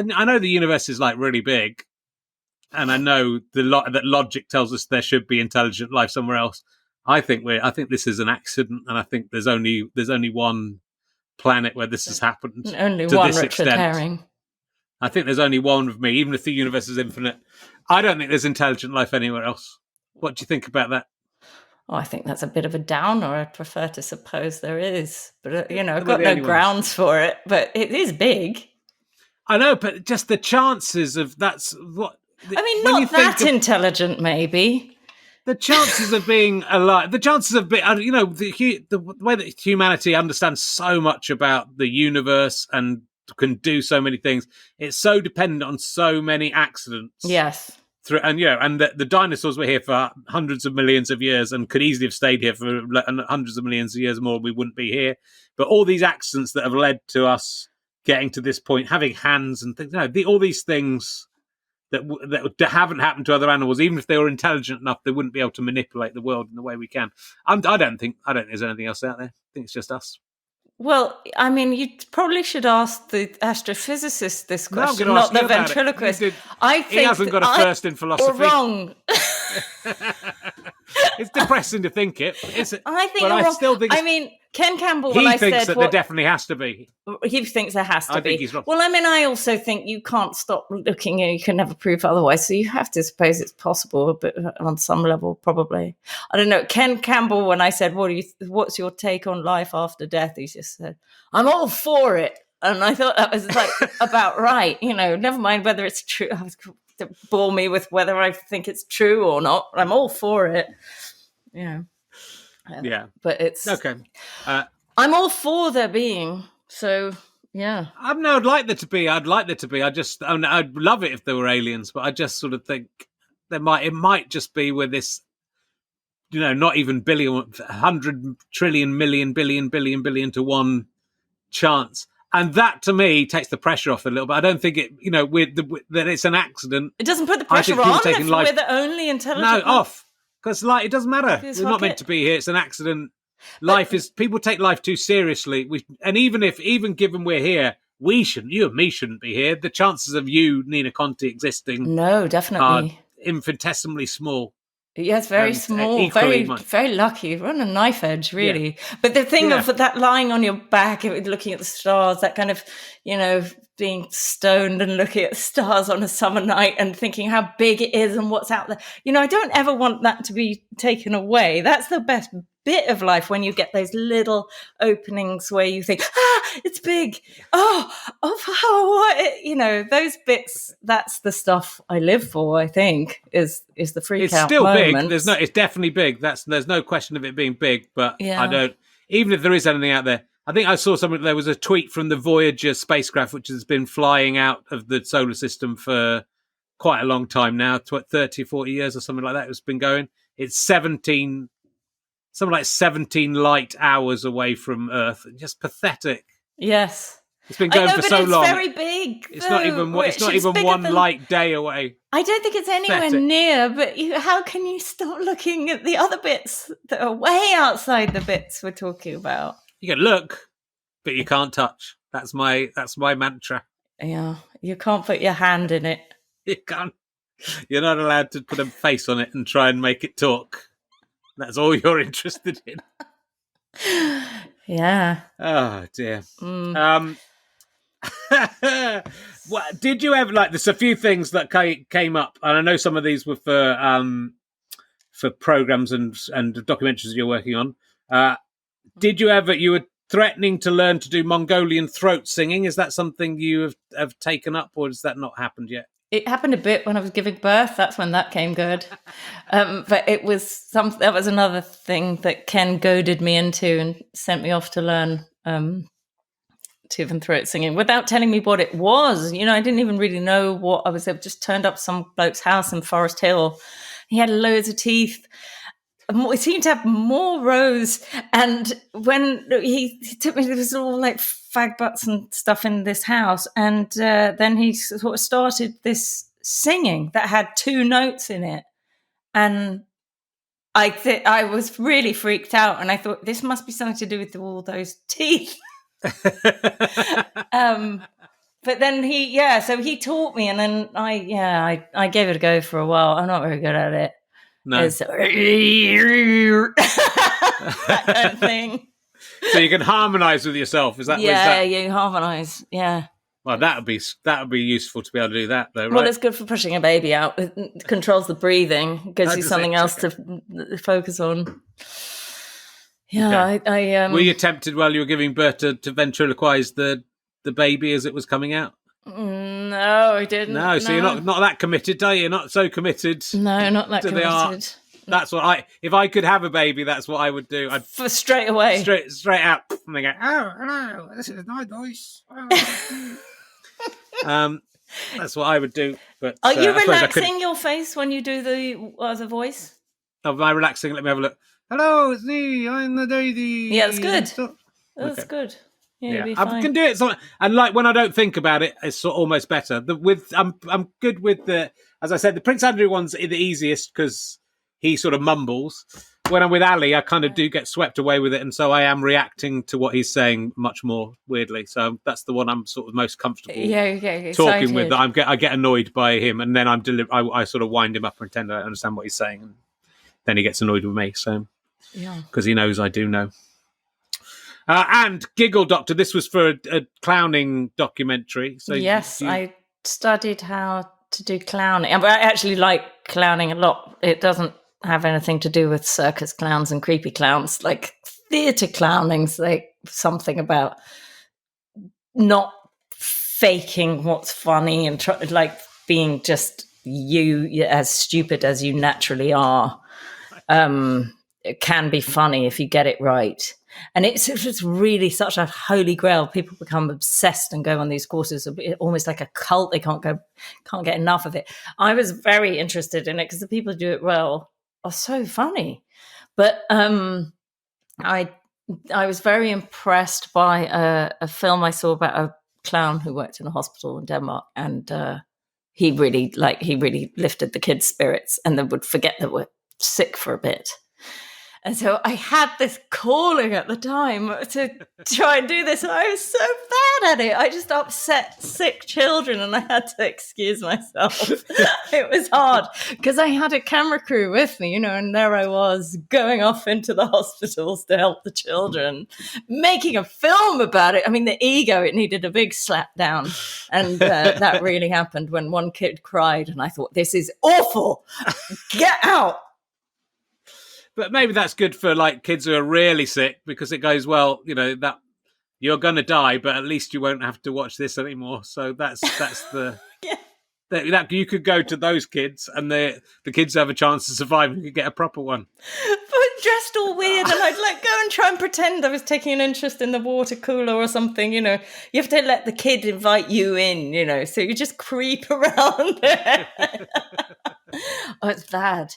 S1: know the universe is really big, and I know that logic tells us there should be intelligent life somewhere else. I think this is an accident, and I think there's only one planet where this has happened.
S2: Only
S1: to
S2: one
S1: this
S2: Richard
S1: extent.
S2: Herring.
S1: I think there's only one of me, even if the universe is infinite. I don't think there's intelligent life anywhere else. What do you think about that?
S2: Oh, I think that's a bit of a downer. I'd prefer to suppose there is. But, I've got no grounds for it. But it is big.
S1: I know, but just the chances of that's what...
S2: I mean, not that intelligent, maybe.
S1: The chances of being alive, the way that humanity understands so much about the universe and can do so many things, it's so dependent on so many accidents.
S2: Yes.
S1: And the dinosaurs were here for hundreds of millions of years and could easily have stayed here for hundreds of millions of years more. We wouldn't be here. But all these accidents that have led to us getting to this point, having hands and things, all these things that haven't happened to other animals, even if they were intelligent enough, they wouldn't be able to manipulate the world in the way we can. I don't think there's anything else out there. I think it's just us.
S2: Well, I mean, you probably should ask the astrophysicist this question, not the ventriloquist.
S1: I think he hasn't got a first in philosophy.
S2: Or wrong.
S1: It's depressing to think it.
S2: I think
S1: but
S2: you're
S1: I
S2: wrong.
S1: still think
S2: I mean, Ken Campbell,
S1: he
S2: when I
S1: thinks
S2: said
S1: that there definitely has to be.
S2: he thinks there has to
S1: I
S2: be.
S1: think he's wrong.
S2: Well, I mean, I also think you can't stop looking and you can never prove otherwise. So you have to suppose it's possible, but on some level, probably. I don't know. Ken Campbell, when I said, what's your take on life after death? He just said, I'm all for it. And I thought that was like about right. You know, never mind whether it's true. Don't bore me with whether I think it's true or not. I'm all for it. Yeah. But it's
S1: okay.
S2: I'm all for there being. So yeah.
S1: I'd like there to be. I'd just. I'd love it if there were aliens, but I just sort of think it might just be with this. You know, not even billion, 100 trillion, million, billion to one chance. And that, to me, takes the pressure off a little bit. I don't think it, you know, that it's an accident.
S2: It doesn't put the pressure on if we're the only intelligent.
S1: No, off. Because, it doesn't matter. We're not meant to be here. It's an accident. People take life too seriously. Even given we're here, you and me shouldn't be here. The chances of you, Nina Conti, existing.
S2: No, definitely.
S1: Are infinitesimally small.
S2: Yes, very small, very lucky. We're on a knife edge, really. Yeah. But the thing of that lying on your back, looking at the stars, that kind of, you know, being stoned and looking at the stars on a summer night and thinking how big it is and what's out there. You know, I don't ever want that to be taken away. That's the best bit of life, when you get those little openings where you think, it's big. You know, those bits, that's the stuff I live for, I think, is the freak out
S1: still
S2: moments.
S1: Big. It's definitely big. There's no question of it being big, but I don't, even if there is anything out there, I think I saw there was a tweet from the Voyager spacecraft, which has been flying out of the solar system for quite a long time now, 30, 40 years or something like that. It's been going. It's 17 light hours away from Earth. Just pathetic.
S2: Yes.
S1: It's been going for so long.
S2: It's very big.
S1: It's not even one light day away.
S2: I don't think it's anywhere near, but how can you stop looking at the other bits that are way outside the bits we're talking about?
S1: You can look, but you can't touch. That's my mantra.
S2: Yeah. You can't put your hand in it.
S1: You can't. You're not allowed to put a face on it and try and make it talk. That's all you're interested in.
S2: Yeah.
S1: Oh dear. Did you ever there's a few things that came up, and I know some of these were for programs and documentaries you're working on. Did you were threatening to learn to do Mongolian throat singing? Is that something you have taken up, or has that not happened yet?
S2: It happened a bit when I was giving birth. That's when that came good. But it was that was another thing that Ken goaded me into and sent me off to learn tooth and throat singing without telling me what it was. You know, I didn't even really know what I was. I just turned up some bloke's house in Forest Hill. He had loads of teeth. It seemed to have more rows. And when he took me, there was all fag butts and stuff in this house. And then he sort of started this singing that had 2 notes in it. And I was really freaked out. And I thought, this must be something to do with all those teeth. But then he taught me. And then I gave it a go for a while. I'm not very good at it.
S1: No.
S2: That kind of thing.
S1: So you can harmonise with yourself. Is that?
S2: Yeah, you harmonise. Yeah.
S1: Well, that would be useful to be able to do that, though, right?
S2: Well, it's good for pushing a baby out. It controls the breathing, gives you something else to focus on. Yeah, okay. I
S1: Were you tempted while you were giving birth to ventriloquise the baby as it was coming out?
S2: No, I didn't.
S1: No, so you're not that committed, are you? You're not so committed.
S2: No, not that committed.
S1: The art. That's what if I could have a baby, that's what I would do. I'd
S2: straight away.
S1: Straight out. And they go, oh, hello, this is my voice. That's what I would do. But
S2: are you relaxing your face when you do the voice?
S1: Oh, am I relaxing? Let me have a look. Hello, it's me. I'm the lady.
S2: Yeah, that's good. That's good. Yeah,
S1: I can do it. And when I don't think about it, it's almost better. I'm good with as I said, the Prince Andrew one's the easiest because he sort of mumbles. when I'm with Ali, I kind of do get swept away with it, and so I am reacting to what he's saying much more weirdly. So that's the one I'm sort of most comfortable talking with. That I get annoyed by him, and then I sort of wind him up and pretend I don't understand what he's saying, and then he gets annoyed with me. So because he knows I do know. And Giggle Doctor, this was for a clowning documentary. So
S2: yes, I studied how to do clowning. I actually like clowning a lot. It doesn't have anything to do with circus clowns and creepy clowns. Like theatre clowning's like something about not faking what's funny and like being just you as stupid as you naturally are. It can be funny if you get it right. And it's just really such a holy grail. People become obsessed and go on these courses, almost like a cult. They can't get enough of it. I was very interested in it because the people who do it well are so funny. But I was very impressed by a film I saw about a clown who worked in a hospital in Denmark, and he really lifted the kids' spirits, and they would forget they were sick for a bit. And so I had this calling at the time to try and do this. And I was so bad at it. I just upset sick children and I had to excuse myself. It was hard because I had a camera crew with me, and there I was going off into the hospitals to help the children, making a film about it. I mean, the ego, it needed a big slap down. And that really happened when one kid cried. And I thought, this is awful. Get out.
S1: But maybe that's good for like kids who are really sick because it goes, well, that you're going to die, but at least you won't have to watch this anymore. So that's the that you could go to those kids and the kids have a chance to survive and you could get a proper one.
S2: But dressed all weird, and I'd like go and try and pretend I was taking an interest in the water cooler or something. You have to let the kid invite you in. So you just creep around there. Oh, it's bad.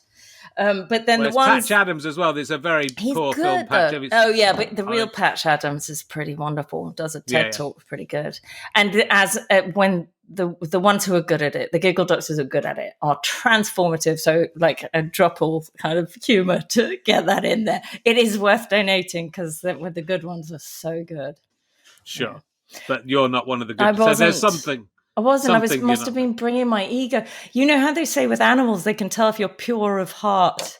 S2: But then the ones...
S1: Patch Adams as well. There's a very poor film.
S2: Patch Adams. Oh yeah, but the real Patch Adams is pretty wonderful. Does a TED talk pretty good. And as when the ones who are good at it, the Giggle Doctors are good at it, are transformative. So like a dropple kind of humour to get that in there. It is worth donating because the good ones are so good.
S1: Sure, but you're not one of the good. So there's something.
S2: I wasn't. Must have been bringing my ego. You know how they say with animals, they can tell if you're pure of heart.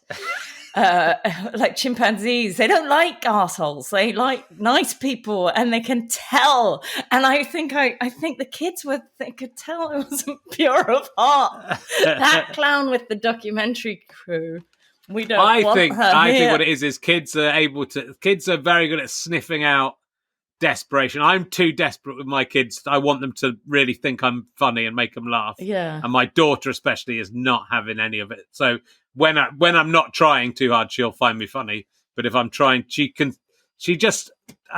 S2: Like chimpanzees, they don't like arseholes. They like nice people, and they can tell. And I think the kids they could tell I wasn't pure of heart. That clown with the documentary crew. We don't. I think
S1: what it is kids are very good at sniffing out desperation. I'm too desperate with my kids. I want them to really think I'm funny and make them laugh.
S2: Yeah.
S1: And my daughter especially is not having any of it. So when I'm not trying too hard, she'll find me funny. But if I'm trying,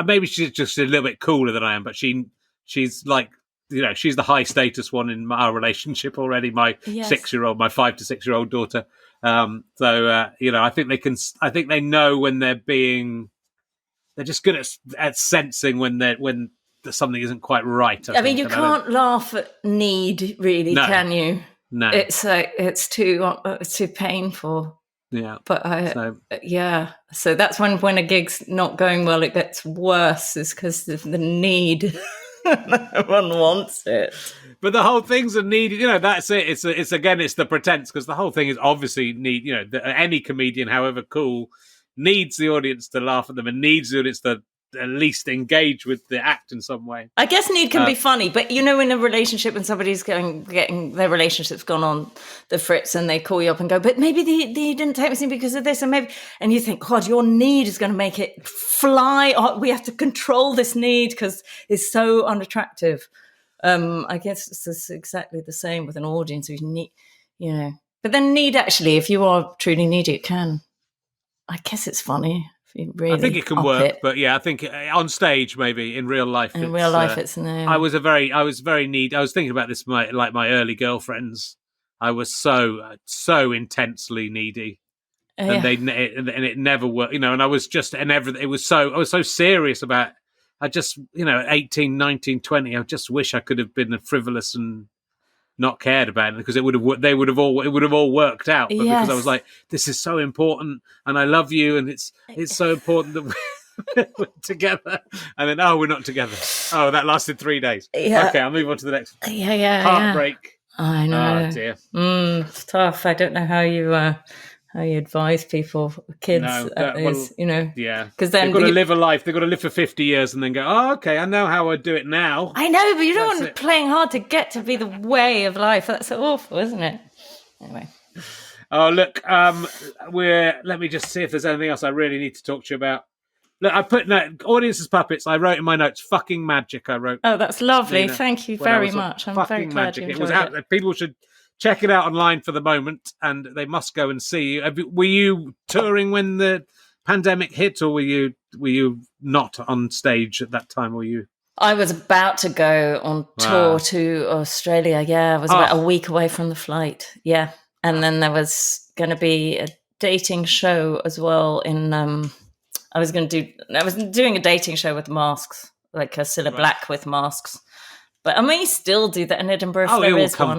S1: maybe she's just a little bit cooler than I am. But she's like, she's the high status one in our relationship already. My 6-year-old, my 5 to 6-year-old daughter. I think they know when they're being. They're just good at sensing when something isn't quite right.
S2: I mean, you can't laugh at need, really, can you?
S1: No,
S2: it's too painful.
S1: Yeah,
S2: but so that's when a gig's not going well, it gets worse. Is because of the need. No one wants it.
S1: But the whole thing's a need. That's it. It's the pretense because the whole thing is obviously need. Any comedian, however cool, needs the audience to laugh at them and needs the audience to at least engage with the act in some way.
S2: I guess need can be funny, but in a relationship when somebody's getting their relationship's gone on the fritz and they call you up and go, but maybe they didn't take me because of this, and you think, God, your need is going to make it fly. We have to control this need because it's so unattractive. I guess it's exactly the same with an audience who need, but then need actually, if you are truly needy, it can. I guess it's funny. Really,
S1: I think it can work, but I think on stage, maybe in real life.
S2: It's no.
S1: I was very needy. I was thinking about this, my early girlfriends. I was so intensely needy, and it never worked. And I was just and everything. I was so serious about. I just 18, 19, 20. I just wish I could have been frivolous and not cared about it, because it would have all worked out. But because I was like, this is so important, and I love you, and it's so important that we're together. And then, we're not together. Oh, that lasted 3 days.
S2: Yeah.
S1: Okay, I'll move on to the next one.
S2: Heartbreak. I know.
S1: Oh dear.
S2: It's tough. I don't know how you advise people, kids,
S1: Yeah,
S2: because then
S1: they've got to live a life. They've got to live for 50 years and then go, oh, okay, I know how I do it now.
S2: I know, but you don't want playing hard to get to be the way of life. That's so awful, isn't it? Anyway.
S1: Oh, look, let me just see if there's anything else I really need to talk to you about. Look, I put audiences puppets. I wrote in my notes, fucking magic. I wrote.
S2: Oh, that's lovely. Thank you very much. I'm very glad
S1: magic.
S2: you
S1: It was
S2: enjoyed
S1: out. People should check it out online for the moment, and they must go and see. Were you touring when the pandemic hit, or were you not on stage at that time? Were you?
S2: I was about to go on tour to Australia. Yeah, I was about a week away from the flight. Yeah, and then there was going to be a dating show as well. I was doing a dating show with masks, like a Cilla Black with masks. But I may still do that in Edinburgh.
S1: Oh, it'll come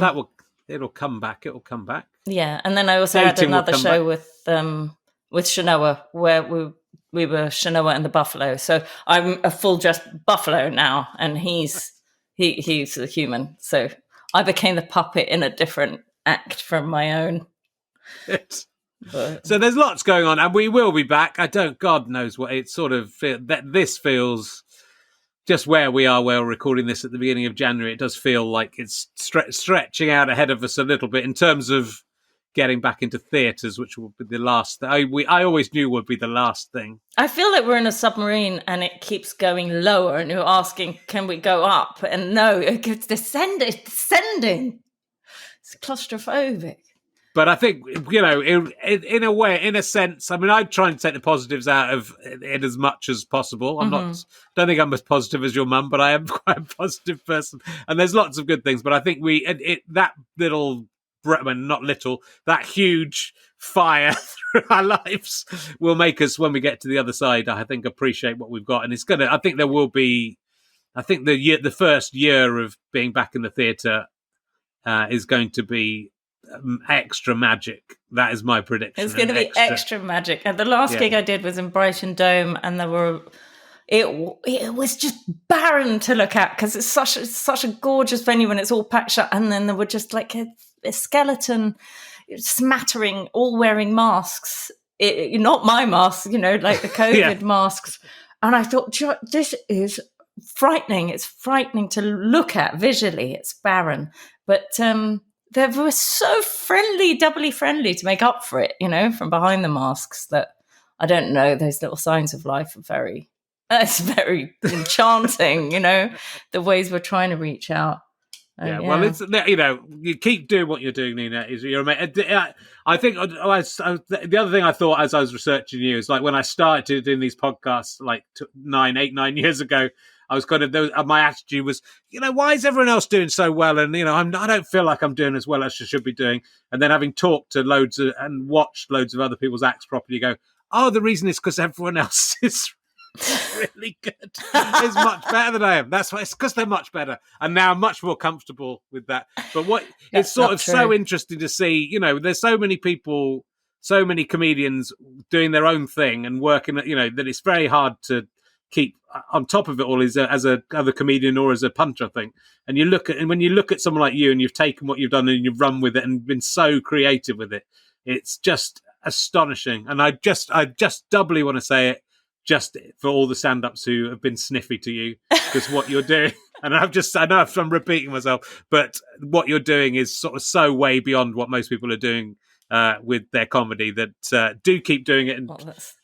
S1: back. It'll come back.
S2: Yeah, and then I also had another show with Shanoa, where we were Shanoa and the Buffalo. So I'm a full dress buffalo now, and he's a human. So I became the puppet in a different act from my own.
S1: So there's lots going on, and we will be back. God knows what it's sort of that. This feels just where we are. Where we're recording this at the beginning of January, it does feel like it's stretching out ahead of us a little bit in terms of getting back into theatres, which will be the last. I always knew would be the last thing. I
S2: feel like we're in a submarine and it keeps going lower, and you're asking, "Can we go up?" And no, it's descending. It's descending. It's claustrophobic.
S1: But I think, in a way, in a sense, I mean, I try and take the positives out of it as much as possible. Don't think I'm as positive as your mum, but I am quite a positive person. And there's lots of good things. But I think that huge fire through our lives will make us, when we get to the other side, I think, appreciate what we've got. And I think there will be, the first year of being back in the theatre is going to be extra magic. That is my prediction.
S2: It's going to be extra magic. And the last gig I did was in Brighton Dome, and it was just barren to look at, because it's such a gorgeous venue and it's all packed shut. And then there were just like a skeleton smattering, all wearing masks. Not my masks, like the COVID masks. And I thought, this is frightening. It's frightening to look at visually. It's barren, but they were so friendly, doubly friendly, to make up for it, from behind the masks, that I don't know, those little signs of life are it's very enchanting, the ways we're trying to reach out.
S1: Well, it's, you keep doing what you're doing, Nina. I think the other thing I thought as I was researching you is, like, when I started doing these podcasts like 9 years ago, I was kind of, my attitude was, why is everyone else doing so well? And, I don't feel like I'm doing as well as I should be doing. And then having talked to and watched loads of other people's acts properly, you go, oh, the reason is because everyone else is really good. It's much better than I am. That's why. It's because they're much better. And now I'm much more comfortable with that. But it's sort of so interesting to see, there's so many people, so many comedians doing their own thing and working, that it's very hard to keep on top of it all as a other comedian or as a punter, I think. And when you look at someone like you, and you've taken what you've done and you've run with it and been so creative with it, it's just astonishing. And I just doubly want to say it, just for all the stand-ups who have been sniffy to you, because what you're doing, and I know I'm repeating myself, but what you're doing is sort of so way beyond what most people are doing with their comedy, that do keep doing it.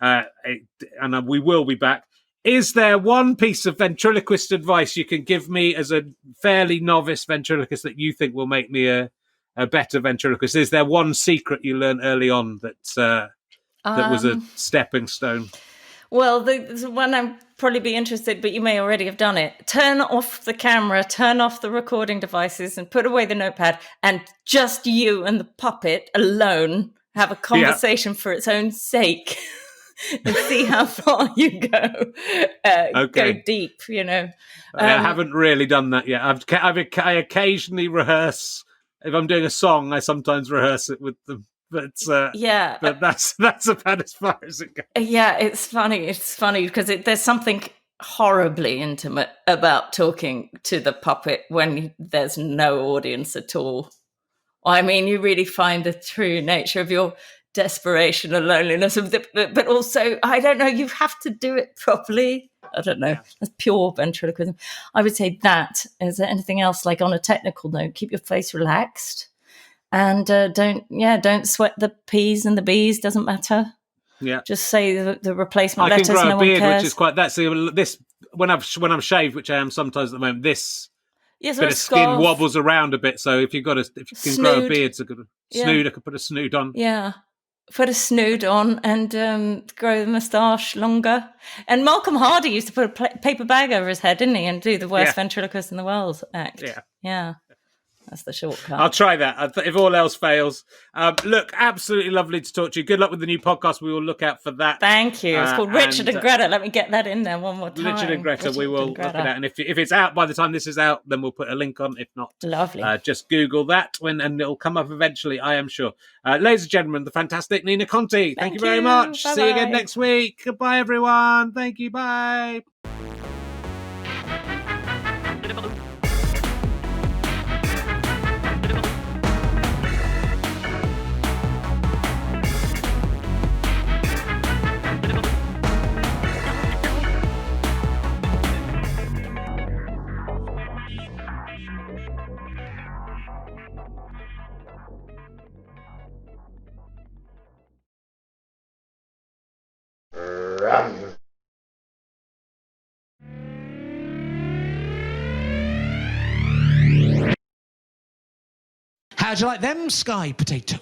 S1: And we will be back. Is there one piece of ventriloquist advice you can give me as a fairly novice ventriloquist that you think will make me a better ventriloquist? Is there one secret you learned early on that was a stepping stone?
S2: Well, the one I'd probably be interested, but you may already have done it. Turn off the camera, turn off the recording devices, and put away the notepad, and just you and the puppet alone have a conversation for its own sake. And see how far you go. Go deep,
S1: I haven't really done that yet. I occasionally rehearse if I'm doing a song, I sometimes rehearse it with them. But but that's about as far as it goes.
S2: Yeah, it's funny. It's funny because there's something horribly intimate about talking to the puppet when there's no audience at all. I mean, you really find the true nature of your desperation and loneliness, but also, I don't know, you have to do it properly. I don't know. That's pure ventriloquism. I would say that. Is there anything else, like on a technical note? Keep your face relaxed, and don't sweat the P's and the B's. Doesn't matter.
S1: Yeah.
S2: Just say the replacement
S1: letters.
S2: I can grow
S1: a beard, which is quite that. So this when I'm shaved, which I am sometimes at the moment, this bit of skin wobbles around a bit. So if you can grow a beard, so snood, I could put a snood on.
S2: Yeah. Put a snood on and grow the moustache longer. And Malcolm Hardy used to put a paper bag over his head, didn't he? And do the worst ventriloquist in the world act. Yeah. That's the shortcut.
S1: I'll try that if all else fails. Look, absolutely lovely to talk to you. Good luck with the new podcast. We will look out for that.
S2: Thank you. It's called Richard and Greta. Let me get that in there one more time.
S1: Richard and Greta. We will look it out. And if it's out by the time this is out, then we'll put a link on. If not,
S2: lovely.
S1: Just Google that and it'll come up eventually, I am sure. Ladies and gentlemen, the fantastic Nina Conti. Thank you very much. Bye-bye. See you again next week. Goodbye, everyone. Thank you. Bye.
S3: How'd you like them sky potatoes?